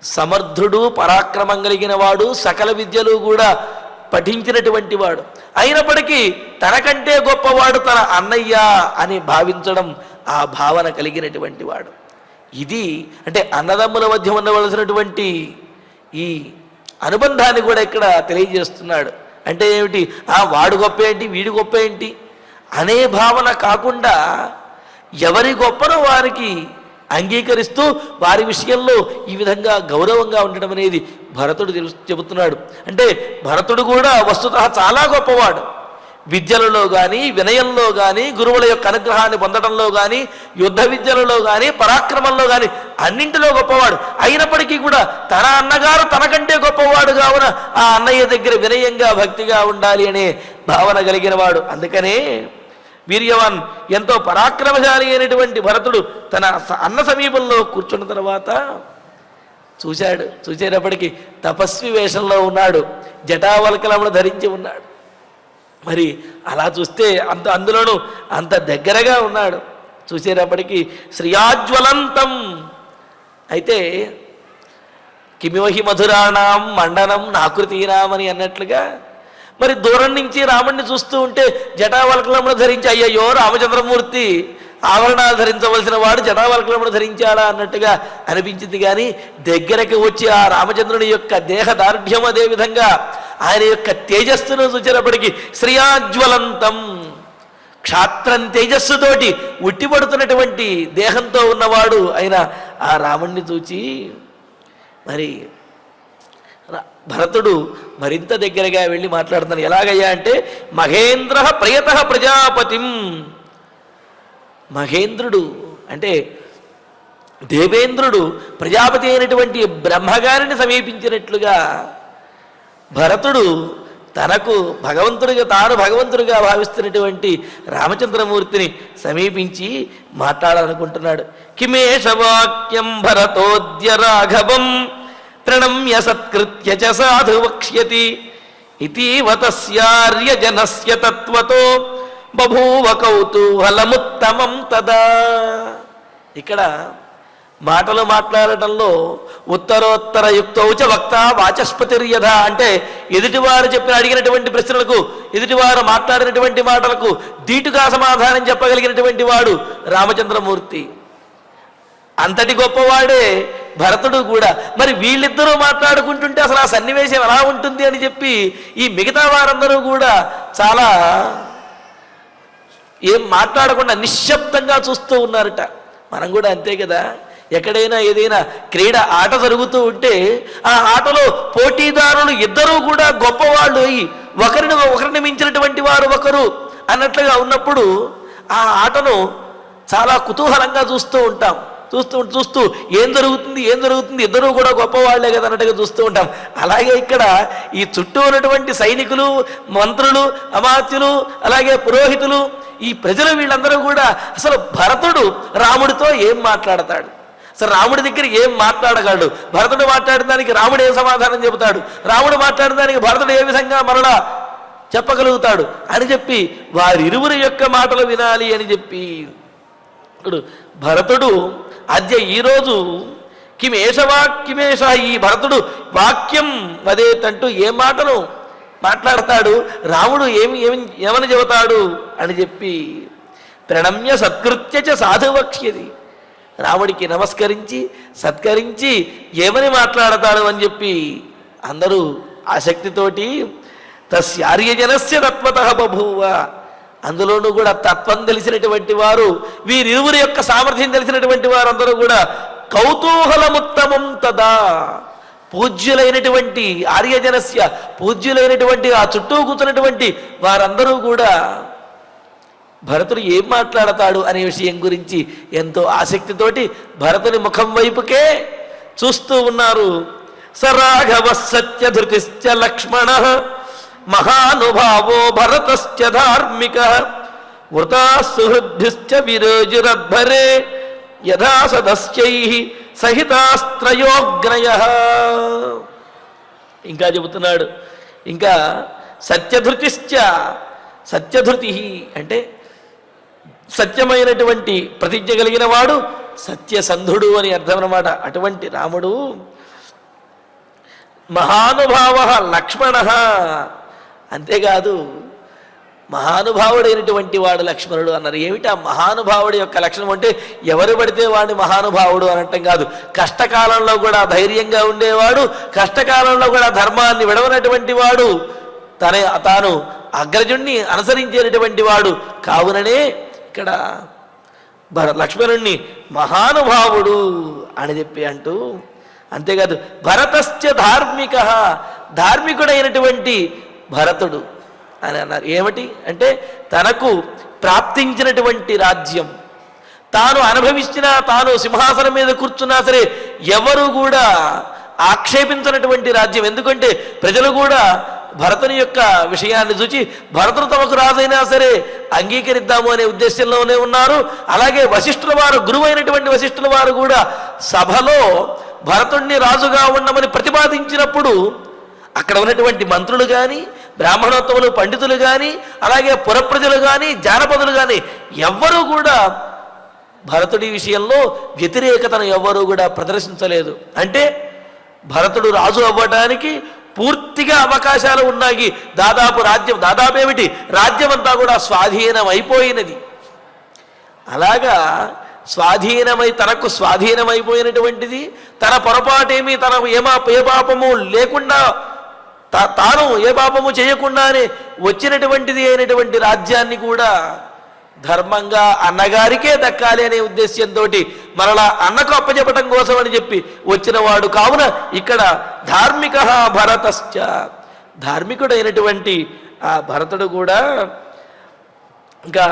సమర్థుడు, పరాక్రమం కలిగిన వాడు, సకల విద్యలు కూడా పఠించినటువంటి వాడు, అయినప్పటికీ తనకంటే గొప్పవాడు తన అన్నయ్య అని భావించడం, ఆ భావన కలిగినటువంటి వాడు. ఇది అంటే అన్నదమ్ముల మధ్య ఉండవలసినటువంటి ఈ అనుబంధాన్ని కూడా ఇక్కడ తెలియజేస్తున్నాడు. అంటే ఏమిటి, వాడు గొప్ప ఏంటి, వీడి గొప్ప ఏంటి అనే భావన కాకుండా ఎవరి గొప్పనో వారికి అంగీకరిస్తూ వారి విషయంలో ఈ విధంగా గౌరవంగా ఉండడం అనేది భరతుడు చెబుతున్నాడు. అంటే భరతుడు కూడా వస్తుతః చాలా గొప్పవాడు. విద్యలలో కానీ, వినయంలో కానీ, గురువుల యొక్క అనుగ్రహాన్ని పొందడంలో కానీ, యుద్ధ విద్యలలో కానీ, పరాక్రమంలో కానీ అన్నింటిలో గొప్పవాడు. అయినప్పటికీ కూడా తన అన్నగారు తనకంటే గొప్పవాడు కావున ఆ అన్నయ్య దగ్గర వినయంగా, భక్తిగా ఉండాలి అనే భావన కలిగిన వాడు. అందుకనే వీర్యవాన్, ఎంతో పరాక్రమశాలి అయినటువంటి భరతుడు తన అన్న సమీపంలో కూర్చున్న తర్వాత చూసేటప్పటికి తపస్వి వేషంలో ఉన్నాడు, జటావల్కలమును ధరించి ఉన్నాడు. మరి అలా చూస్తే అందులోనూ అంత దగ్గరగా ఉన్నాడు. చూసేటప్పటికీ శ్రియాజ్వలంతం. అయితే కిమివహి మధురాణం మండనం నాకృతీనాం అని అన్నట్లుగా మరి దూరం నుంచి రాముడిని చూస్తూ ఉంటే జటావల్కలమును ధరించి, అయ్యయ్యో రామచంద్రమూర్తి ఆవరణాలు ధరించవలసిన వాడు జటావల్కలమును ధరించాడా అన్నట్టుగా అనిపించింది. కానీ దగ్గరకు వచ్చి ఆ రామచంద్రుని యొక్క దేహ దార్ఢ్యం, అదేవిధంగా ఆయన యొక్క తేజస్సును చూచినప్పటికీ శ్రియాజ్వలంతం, క్షాత్రం తేజస్సుతోటి ఉట్టిపడుతున్నటువంటి దేహంతో ఉన్నవాడు అయిన ఆ రాముణ్ణి చూచి మరి భరతుడు మరింత దగ్గరగా వెళ్ళి మాట్లాడుతున్నాడు. ఎలాగయ్యా అంటే, మహేంద్ర ప్రయత ప్రజాపతిం. మహేంద్రుడు అంటే దేవేంద్రుడు ప్రజాపతి అయినటువంటి బ్రహ్మగారిని సమీపించినట్లుగా భరతుడు తనకు తాను భగవంతుడిగా భావిస్తున్నటువంటి రామచంద్రమూర్తిని సమీపించి మాట్లాడాలనుకుంటున్నాడు. కిమేషవాక్యం భరతోద్య రాఘవం ప్రణమ్య సత్కృత్య చ సాధు వక్ష్యతి ఇతీవ తస్యార్య జనస్య తత్వతో బభూవ కౌతూహలముత్తమం తదా. ఇక్కడ మాటలు మాట్లాడటంలో ఉత్తరోత్తర యుక్తౌచ వక్త వాచస్పతిర్యథ, అంటే ఎదుటివారు అడిగినటువంటి ప్రశ్నలకు, ఎదుటివారు మాట్లాడినటువంటి మాటలకు ధీటుగా సమాధానం చెప్పగలిగినటువంటి వాడు రామచంద్రమూర్తి. అంతటి గొప్పవాడే భరతుడు కూడా. మరి వీళ్ళిద్దరూ మాట్లాడుకుంటుంటే అసలు ఆ సన్నివేశం ఎలా ఉంటుంది అని చెప్పి ఈ మిగతా వారందరూ కూడా చాలా ఏం మాట్లాడకుండా నిశ్శబ్దంగా చూస్తూ ఉన్నారట. మనం కూడా అంతే కదా, ఎక్కడైనా ఏదైనా ఆట జరుగుతూ ఉంటే ఆ ఆటలో పోటీదారులు ఇద్దరూ కూడా గొప్పవాళ్ళు అయ్యి ఒకరిని మించినటువంటి వారు ఒకరు అన్నట్లుగా ఉన్నప్పుడు ఆ ఆటను చాలా కుతూహలంగా చూస్తూ ఉంటాం. చూస్తూ ఏం జరుగుతుంది ఇద్దరూ కూడా గొప్పవాళ్లే కదా అన్నట్టుగా చూస్తూ ఉంటాం. అలాగే ఇక్కడ ఈ చుట్టూ ఉన్నటువంటి సైనికులు, మంత్రులు, అమాత్యులు, అలాగే పురోహితులు, ఈ ప్రజలు వీళ్ళందరూ కూడా అసలు భరతుడు రాముడితో ఏం మాట్లాడతాడు, అసలు రాముడి దగ్గర ఏం మాట్లాడగలడు, భరతుడు మాట్లాడిన దానికి రాముడు ఏం సమాధానం చెబుతాడు, రాముడు మాట్లాడిన దానికి భరతుడు ఏ విధంగా మరలా చెప్పగలుగుతాడు అని చెప్పి వారిరువురి యొక్క మాటలు వినాలి అని చెప్పి ఇప్పుడు భరతుడు ఈరోజు కిమేష ఈ భరతుడు వాక్యం వదేతంటూ ఏ మాటను మాట్లాడతాడు, రాముడు ఏమని చెబుతాడు అని చెప్పి ప్రణమ్య సత్కృత్య చ సాధువక్ష్యది, రాముడికి నమస్కరించి సత్కరించి ఏమని మాట్లాడతాడు అని చెప్పి అందరూ ఆసక్తితోటి తస్యార్యజనస్య తత్వతః బభూవ, అందులోనూ కూడా తత్వం తెలిసినటువంటి వారు, వీరిరువురి యొక్క సామర్థ్యం తెలిసినటువంటి వారందరూ కూడా కౌతూహలముత్తమం తదా, పూజ్యులైనటువంటి ఆర్యజనస్య పూజ్యులైనటువంటి ఆ చుట్టూ కూర్చున్నటువంటి వారందరూ కూడా భరతుడు ఏం మాట్లాడతాడు అనే విషయం గురించి ఎంతో ఆసక్తితోటి భరతుని ముఖం వైపుకే చూస్తూ ఉన్నారు. సరాఘవ సత్యధృతిశ్చ లక్ష్మణ మహానుభావో భరతశ్చ ధార్మిక వృతా సుహృద్భిశ్చ విరోజురద్భరే యథా సదస్యైః సహితాస్త్రయోగ్రయః. ఇంకా చెబుతున్నాడు, ఇంకా సత్యధృతిశ్చ, సత్యధృతి అంటే సత్యమైనటువంటి ప్రతిజ్ఞ కలిగిన వాడు, సత్యసంధుడు అని అర్థం అన్నమాట. అటువంటి రాముడు మహానుభావ లక్ష్మణ, అంతేకాదు మహానుభావుడైనటువంటి వాడు లక్ష్మణుడు అన్నారు. ఏమిటి ఆ మహానుభావుడి యొక్క లక్షణం అంటే ఎవరు పడితే వాడిని మహానుభావుడు అనటం కాదు. కష్టకాలంలో కూడా ధైర్యంగా ఉండేవాడు, కష్టకాలంలో కూడా ధర్మాన్ని విడవనటువంటి వాడు, తాను అగ్రజుణ్ణి అనుసరించేటటువంటి వాడు. కావుననే ఇక్కడ లక్ష్మణుణ్ణి మహానుభావుడు అని చెప్పి అంటూ, అంతేకాదు భరతశ్చ ధార్మిక, ధార్మికుడైనటువంటి భరతుడు అని అన్నారు. ఏమిటి అంటే తనకు ప్రాప్తించినటువంటి రాజ్యం, తాను అనుభవించినా, తాను సింహాసనం మీద కూర్చున్నా సరే ఎవరు కూడా ఆక్షేపించినటువంటి రాజ్యం. ఎందుకంటే ప్రజలు కూడా భరతుని యొక్క విషయాన్ని చూచి భరతుడు తమకు రాజైనా సరే అంగీకరిద్దాము అనే ఉద్దేశంలోనే ఉన్నారు. అలాగే వశిష్ఠుల వారు, గురువైనటువంటి వశిష్ఠుల వారు కూడా సభలో భరతుణ్ణి రాజుగా ఉండమని ప్రతిపాదించినప్పుడు అక్కడ ఉన్నటువంటి మంత్రులు కానీ, బ్రాహ్మణోత్తములు, పండితులు కానీ, అలాగే పురప్రజలు కానీ, జానపదులు కానీ ఎవ్వరూ కూడా భరతుడి విషయంలో వ్యతిరేకతను ఎవ్వరూ కూడా ప్రదర్శించలేదు. అంటే భరతుడు రాజు అవ్వడానికి పూర్తిగా అవకాశాలు ఉన్నాయి. దాదాపు ఏమిటి, రాజ్యమంతా కూడా స్వాధీనం అయిపోయినది. అలాగా తనకు స్వాధీనమైపోయినటువంటిది, తన పొరపాటేమి, ఏ పాపము లేకుండా, తాను ఏ పాపము చేయకుండానే వచ్చినటువంటిది అయినటువంటి రాజ్యాన్ని కూడా ధర్మంగా అన్నగారికే దక్కాలి అనే ఉద్దేశ్యంతో మరలా అన్నకు అప్పచెప్పటం కోసం అని చెప్పి వచ్చినవాడు. కావున ఇక్కడ ధార్మిక భరతశ్చ, ధార్మికుడైనటువంటి ఆ భరతుడు కూడా ఇంకా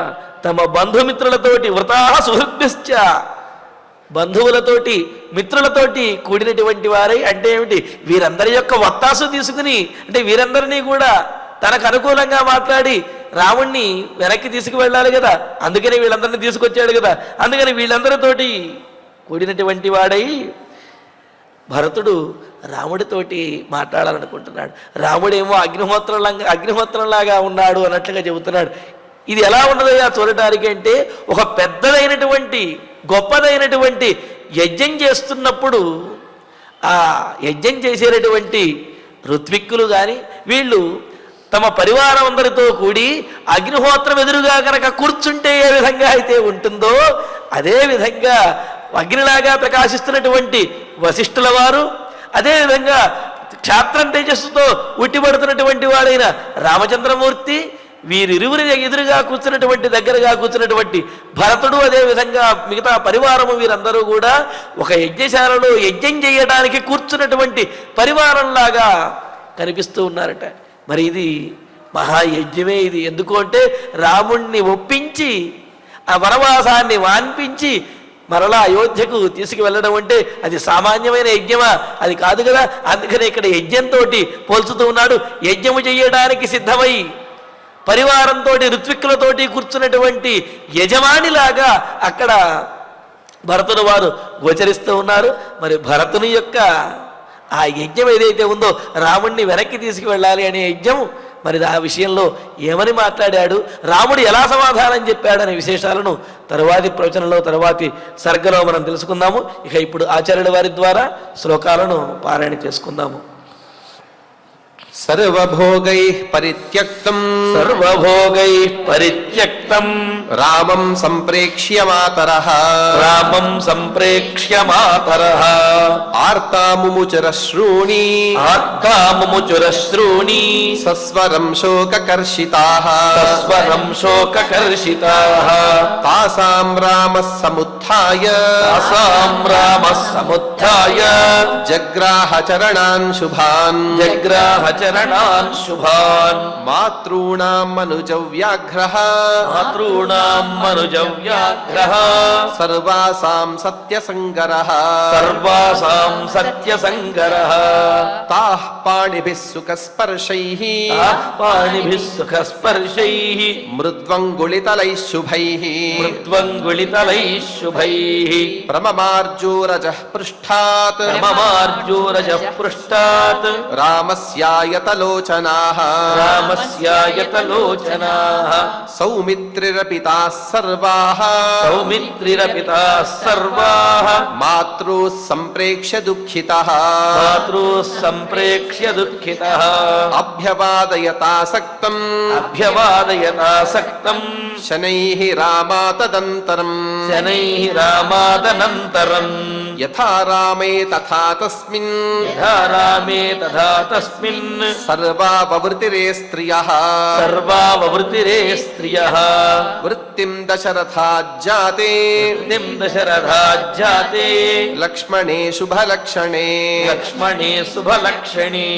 తమ బంధుమిత్రులతోటి వృతా సుహృద్భిశ్చ, బంధువులతోటి మిత్రులతోటి కూడినటువంటి వారై, అంటే ఏమిటి వీరందరి యొక్క వత్తాసు తీసుకుని, అంటే వీరందరినీ కూడా తనకు అనుకూలంగా మాట్లాడి రాముణ్ణి వెనక్కి తీసుకువెళ్ళాలి కదా, అందుకని వీళ్ళందరినీ తీసుకొచ్చాడు కదా, అందుకని వీళ్ళందరితోటి కూడినటువంటి వాడై భరతుడు రాముడితోటి మాట్లాడాలనుకుంటున్నాడు. రాముడేమో అగ్నిహోత్రంలాగా ఉన్నాడు అన్నట్లుగా చెబుతున్నాడు. ఇది ఎలా ఉన్నదయ్యా చూడటానికి అంటే, ఒక పెద్దదైనటువంటి గొప్పదైనటువంటి యజ్ఞం చేస్తున్నప్పుడు ఆ యజ్ఞం చేసేటటువంటి ఋత్విక్కులు కానీ వీళ్ళు తమ పరివారం అందరితో కూడి అగ్నిహోత్రం ఎదురుగా కనుక కూర్చుంటే ఏ విధంగా అయితే ఉంటుందో అదే విధంగా అగ్నిలాగా ప్రకాశిస్తున్నటువంటి వశిష్ఠుల వారు, అదేవిధంగా క్షాత్రం తేజస్సుతో ఉట్టిపడుతున్నటువంటి వాడైన రామచంద్రమూర్తి, వీరిరువురి ఎదురుగా కూర్చున్నటువంటి, దగ్గరగా కూర్చున్నటువంటి భరతుడు, అదేవిధంగా మిగతా పరివారము, వీరందరూ కూడా ఒక యజ్ఞశాలలో యజ్ఞం చేయడానికి కూర్చున్నటువంటి పరివారంలాగా కనిపిస్తూ ఉన్నారట. మరి ఇది మహాయజ్ఞమే ఇది. ఎందుకు అంటే రాముణ్ణి ఒప్పించి ఆ వనవాసాన్ని వాన్పించి మరలా అయోధ్యకు తీసుకువెళ్ళడం అంటే అది సామాన్యమైన యజ్ఞమా? అది కాదు కదా. అందుకని ఇక్కడ యజ్ఞంతో పోల్చుతూ ఉన్నాడు. యజ్ఞము చేయడానికి సిద్ధమై పరివారంతో, ఋత్విక్కులతోటి కూర్చున్నటువంటి యజమానిలాగా అక్కడ భరతుని వారు గోచరిస్తూ ఉన్నారు. మరి భరతుని యొక్క ఆ యజ్ఞం ఏదైతే ఉందో, రాముణ్ణి వెనక్కి తీసుకువెళ్ళాలి అనే యజ్ఞం, మరి ఆ విషయంలో ఏమని మాట్లాడాడు, రాముడు ఎలా సమాధానం చెప్పాడనే విశేషాలను తరువాతి ప్రవచనంలో, తరువాతి సర్గలో మనం తెలుసుకుందాము. ఇక ఇప్పుడు ఆచార్యుల వారి ద్వారా శ్లోకాలను పారాయణ చేసుకుందాము. సర్వభోగైః పరిత్యక్తం రామం సంప్రేక్ష్య మాతరః ఆర్తాముముచర శ్రూణి సస్వరం శోకకర్షితాః తాసాం రామః సముత్థాయ జగ్రాహ చరణాన్ శుభాన్ చరణాన్ శుభాన్ మాతॄణాం మనుజవ్యాఘ్రః మాతॄణాం మనుజవ్యాఘ్రః సర్వాసాం సత్యసంగరః సర్వాసాం సత్యసంగరః తాః పాణిభిః సుఖస్పర్శైః పాణిభిః సుఖస్పర్శైః మృద్వంగుళితలైః శుభైః మృద్వంగుళితలైః శుభైః ప్రమమార్జూరజః పృష్ఠాత్ ప్రమమార్జూరజః పృష్ఠాత్ రామస్యాయతలోచనాః రామస్యాయతలోచనాః సౌమిత్రిరపితాः సర్వాः సౌమిత్రిరపితాः సర్వాः మాతృः సంప్రేక్ష్య దుఃఖితः మాతృः సంప్రేక్ష్య దుఃఖితः అభ్యవాదయతాసక్తం అభ్యవాదయతాసక్తం శనైః రామా తదంతరం శనైః రామాదనంతరం యథా రామే తథా తస్మిన్ యథా రామే తథా తస్మిన్ సర్వాపవృతిరే స్త్రియః సర్వావవృతిరే స్త్రియః వృత్తిం దశరథాజ్జాతే వృత్తిం దశరథాజ్జాతే లక్ష్మణే శుభలక్షణే లక్ష్మణే శుభలక్షణే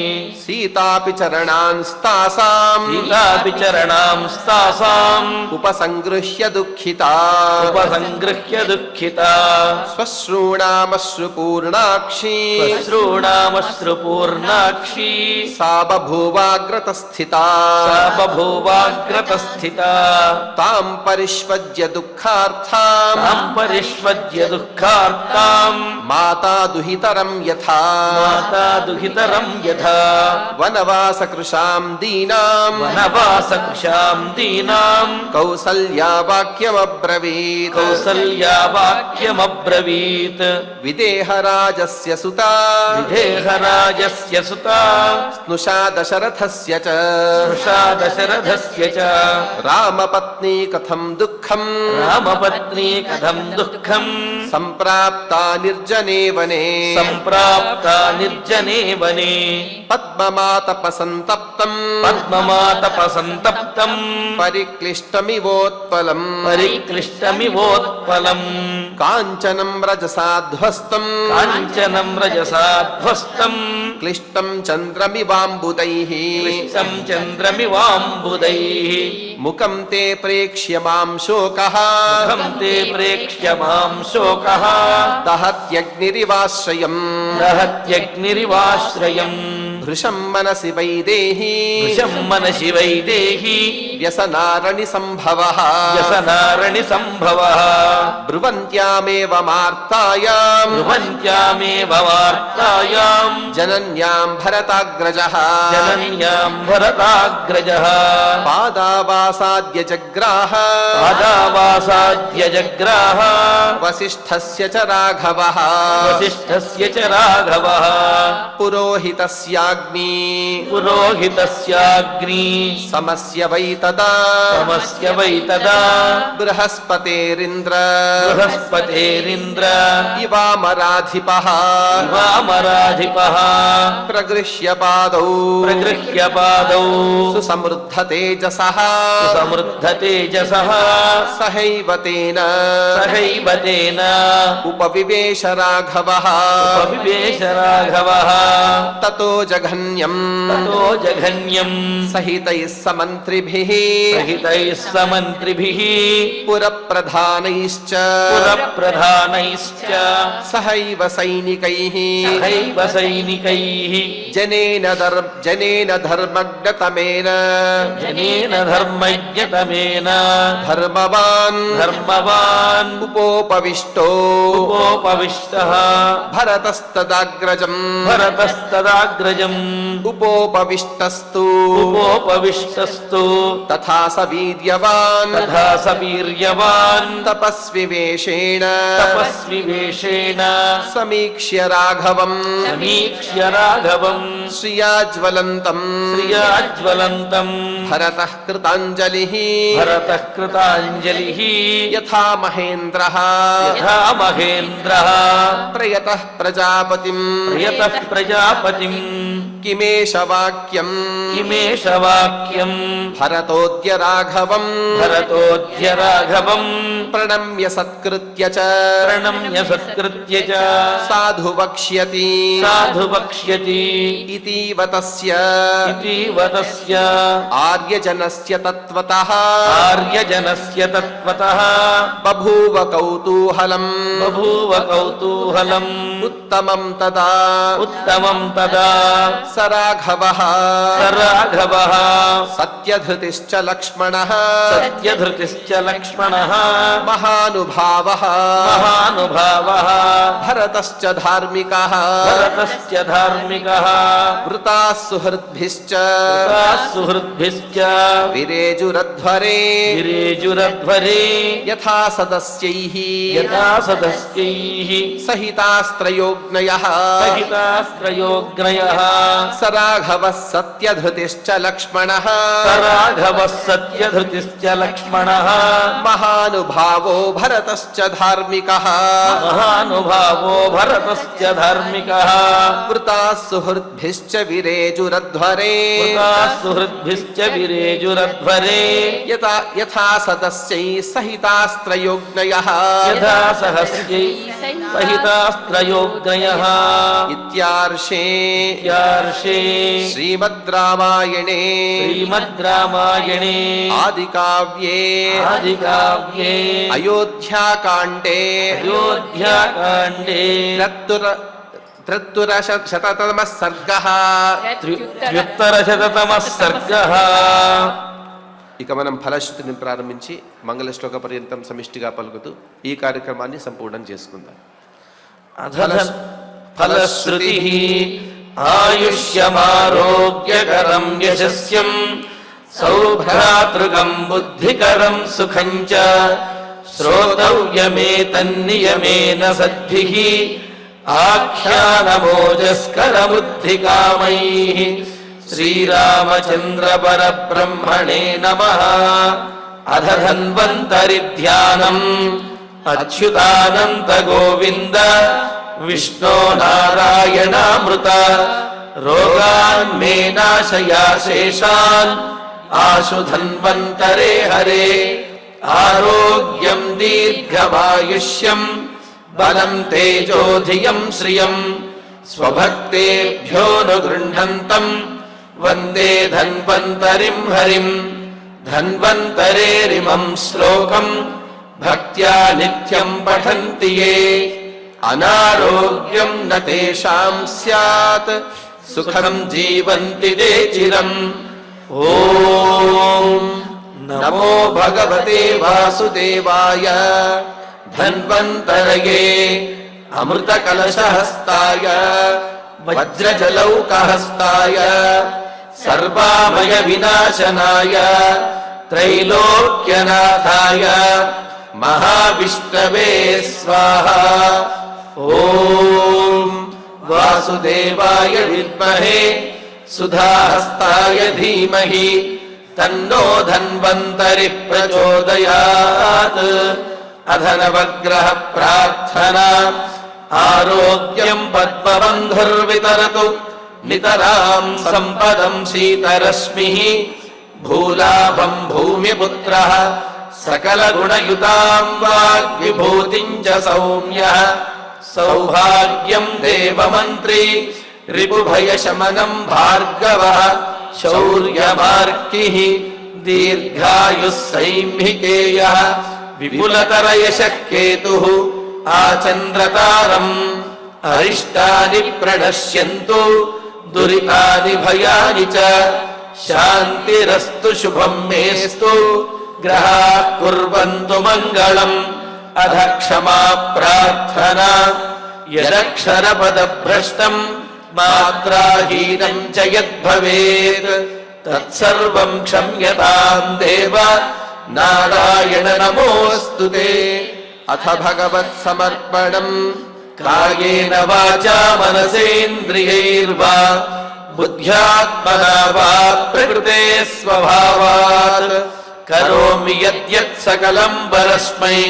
సీతాపి చరణాంస్తాసాం సీతాపి చరణాంస్తాసాం ఉపసంగృహ్య దుఃఖితా ఉపసంగృహ్య దుఃఖితా శ్వశ్రూణామశ్రుపూర్ణాక్షీ శ్రూణామశ్రుపూర్ణాక్షీ సా బభూవాగ్రతస్థితా సా బభూవాగ్రతస్థితా తాం పరిష్వజ్య దుఃఖార్థాం తాం పరిష్వజ్య దుఃఖార్తాం మాతా దుహితరం యథా మాతా దుహితరం యథా వనవాసకృశాం దీనాం వనవాసకృశాం దీనాం కౌసల్యా వాక్యమబ్రవీత్ కౌసల్యా వాక్యమబ్రవీత్ విదేహరాజస్య సుతా విదేహరాజస్య సుతా స్నుషా దశరథస్య చ వృషా దశరథస్య చ రామపత్నీ కథం దుఃఖం రామపత్నీ కథం దుఃఖం సంప్రాప్తా నిర్జనే వనే సంప్రాప్తా నిర్జనే వనే పద్మమాతపసంతప్తం పద్మమాతపసంతప్తం పరిక్లిష్టమివోత్పలం పరిక్లిష్టమివోత్పలం కాంచనం రజసాధ్వస్తం కాంచనం రజసాధ్వస్తం క్లిష్టం చంద్రమివాంబుదైః క్లిష్టం చంద్రమివాంబుదైః ముఖం తే ప్రేక్ష్య మాం శోకః ముఖం తే ప్రేక్ష్య మాం శోకః దహత్యగ్నిరివాశ్రయం దహత్యగ్నిరివాశ్రయం భృశం మనసి వైదేహీ వృషం మనసి వైదేహి వ్యసనారణి సంభవః వ్యసనారణి సంభవః బ్రువంత్యామేవ మార్తాయాం బ్రువంత్యామేవ వార్తాయాం జనన్యాం భరతాగ్రజః జనన్యాం భరతాగ్రజః పాదావాసాద్య జగ్రాహ పాదావాసాద్య జగ్రాహ వసిష్ఠస్య చ రాఘవః వసిష్ఠస్య చ రాఘవః పురోహితస్యాగ్ని పురోహితస్యాగ్ని సమస్య వై తదా సమస్య వై తదా బృహస్పతేరింద్ర బృహస్పతేరింద్ర ఇవామరాధిపః ఇవామరాధిపః ప్రగృహ్య పాదౌ ప్రగృహ్య పాదౌ సుసమృద్ధ తేజసః సమృద్ధ తేజసః సహైవ తేన సహైవ తేన ఉపవివేశ రాఘవః ఉపవివేశ రాఘవః తతో జఘన్యం తతో జఘన్యం సహితైః సమంత్రిభిః సహితైః సమంత్రిభిః పురప్రధానైశ్చ పురప్రధానైశ్చ సహైవ సైనికైః సహైవ సైనికైః జనేన ధర్మజ్ఞతమేన జనేన ధర్మజ్ఞతమేన ధర్మవాన్ ధర్మవాన్ ఉపోపవిష్టో ఉపోపవిష్టః భరతస్తదాగ్రజం భరతస్తదాగ్రజం ఉపోపవిష్టస్తు ఉపోపవిష్టస్తు తథా స వీర్యవాన్ తథా స వీర్యవాన్ తపస్వి వేషేణ తపస్వి వేషేణ సమీక్ష్య రాఘవం సమీక్ష్య రాఘవం శ్రియాజ్వలంతం శ్రియాజ్వలంతం భరతః కృతాంజలిః భరతః కృతాంజలిః యథా మహేంద్రః యథా మహేంద్రః ప్రయతః ప్రజాపతిం ప్రియతః ప్రజాపతిం किमेष वाक्यम् किमेष वाक्यम् भरतोऽद्य राघवम् भरतोऽद्य राघवम् प्रणम्य सत्कृत्य च प्रणम्य सत्कृत्य च साधु वक्ष्यति साधु वक्ष्यति इतीव तस्य आर्यजनस्य तत्त्वतः आर्यजनस्य तत्त्वतः बभूव कौतूहलम् उत्तमं तदा स राघवः सत्यधृतिश्च लक्ष्मणः महानुभावः भरतश्च धार्मिकः वृताः सुहृद्भिश्च विरेजुरध्वरे यथा सदस्यैः सहितास्त्रयोग्नयः स राघवः सत्यधृतिश्च लक्ष्मणः महानुभावो भरतश्च धार्मिकः वृताः सुहृद्भिश्च विरेजुरध्वरे यथा सदस्यैः सहितास्त्रयोग्नयः इत्यार्षे श्रीमद् रामायणे आदिकाव्ये अयोध्याकाण्डे त्रत्तुरशततमः सर्गः ఇక మనం ఫలశ్రుతిని ప్రారంభించి మంగళ శ్లోక పర్యంతం సమిష్టిగా పలుకుతూ ఈ కార్యక్రమాన్ని సంపూర్ణం చేసుకుందాం. ఫలశ్రుతి ఆయుష్యమారోగ్యకరం యశస్యం సౌభ్రాతృకం బుద్ధికరం సుఖం చ శ్రోతవ్యమేతన్నియమేన సద్భిః ఆఖ్యానమోజస్కరబుద్ధికామైః శ్రీరామచంద్ర పరబ్రహ్మణే నమః. అధ ధన్వంతరి ధ్యానం అచ్యుతానంత గోవింద విష్ణో నారాయణామృత రోగాన్ మే నాశయా శేషాన్ ఆశు ధన్వంతరే హరే. ఆరోగ్యం దీర్ఘమాయుష్యం బలం తేజోధియం శ్రియం స్వభక్తేభ్యోనుగృహంతం వందే ధన్వంతరిం హరిం. ధన్వంతరేరిమం శ్లోకం భక్త్యా నిత్యం పఠంతి యే అనారోగ్యం న తేషాం స్యాత్ సుఖం జీవంతి తే చిరం. ఓం నమో భగవతే వాసుదేవాయ ధన్వంతరయే అమృతకలశహస్తాయ వజ్రజలౌకహస్తాయ సర్వామయ వినాశనాయ త్రైలోక్యనాథాయ మహావిష్ణవే స్వాహా. ఓం వాసుదేవాయ విద్మహే సుధాహస్తాయ ధీమహి తన్నో ధన్వంతరి ప్రచోదయాత్. అధ నవగ్రహ ప్రార్థనా ఆరోగ్యం పద్మబంధుర్వితరతు నితరాం సంపదం శీతరశ్మిః భూలాభం భూమిపుత్రః సకలగుణయుతాం వాగ్విభూతిం చ సౌమ్యః సౌభాగ్యం దేవమంత్రీ రిపుభయశమనం భార్గవః శౌర్యమార్కిః దీర్ఘాయుః సైంహికేయః విపులతరయశః కేతుః ఆచంద్రతారం. అరిష్టాని ప్రణశ్యంతు దురితాని భయాని చ శాంతిరస్తు శుభం మేస్తు గ్రహాః కుర్వంతు మంగళం. అధ క్షమా ప్రార్థనా యదక్షరపదభ్రష్టం మాత్రాహీనం చ యద్భవేత్ తత్సర్వం క్షమ్యతాం దేవ నారాయణ నమోస్తుతే. అథ భగవత్ సమర్పణం కాయేన వాచా మనసేంద్రియైర్వా బుద్ధ్యాత్మనా వా ప్రకృతే స్వభావాత్ కరోమి యద్యత్ సకలం పరస్మై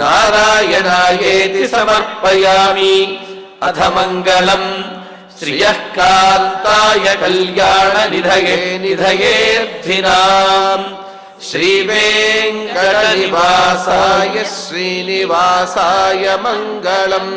నారాయణాయేతి సమర్పయామి. అథ మంగళం శ్రియః కాంతాయ కళ్యాణ నిధయే నిధయేర్థినాం శ్రీవేంకటనివాసాయ శ్రీనివాసాయ మంగళం.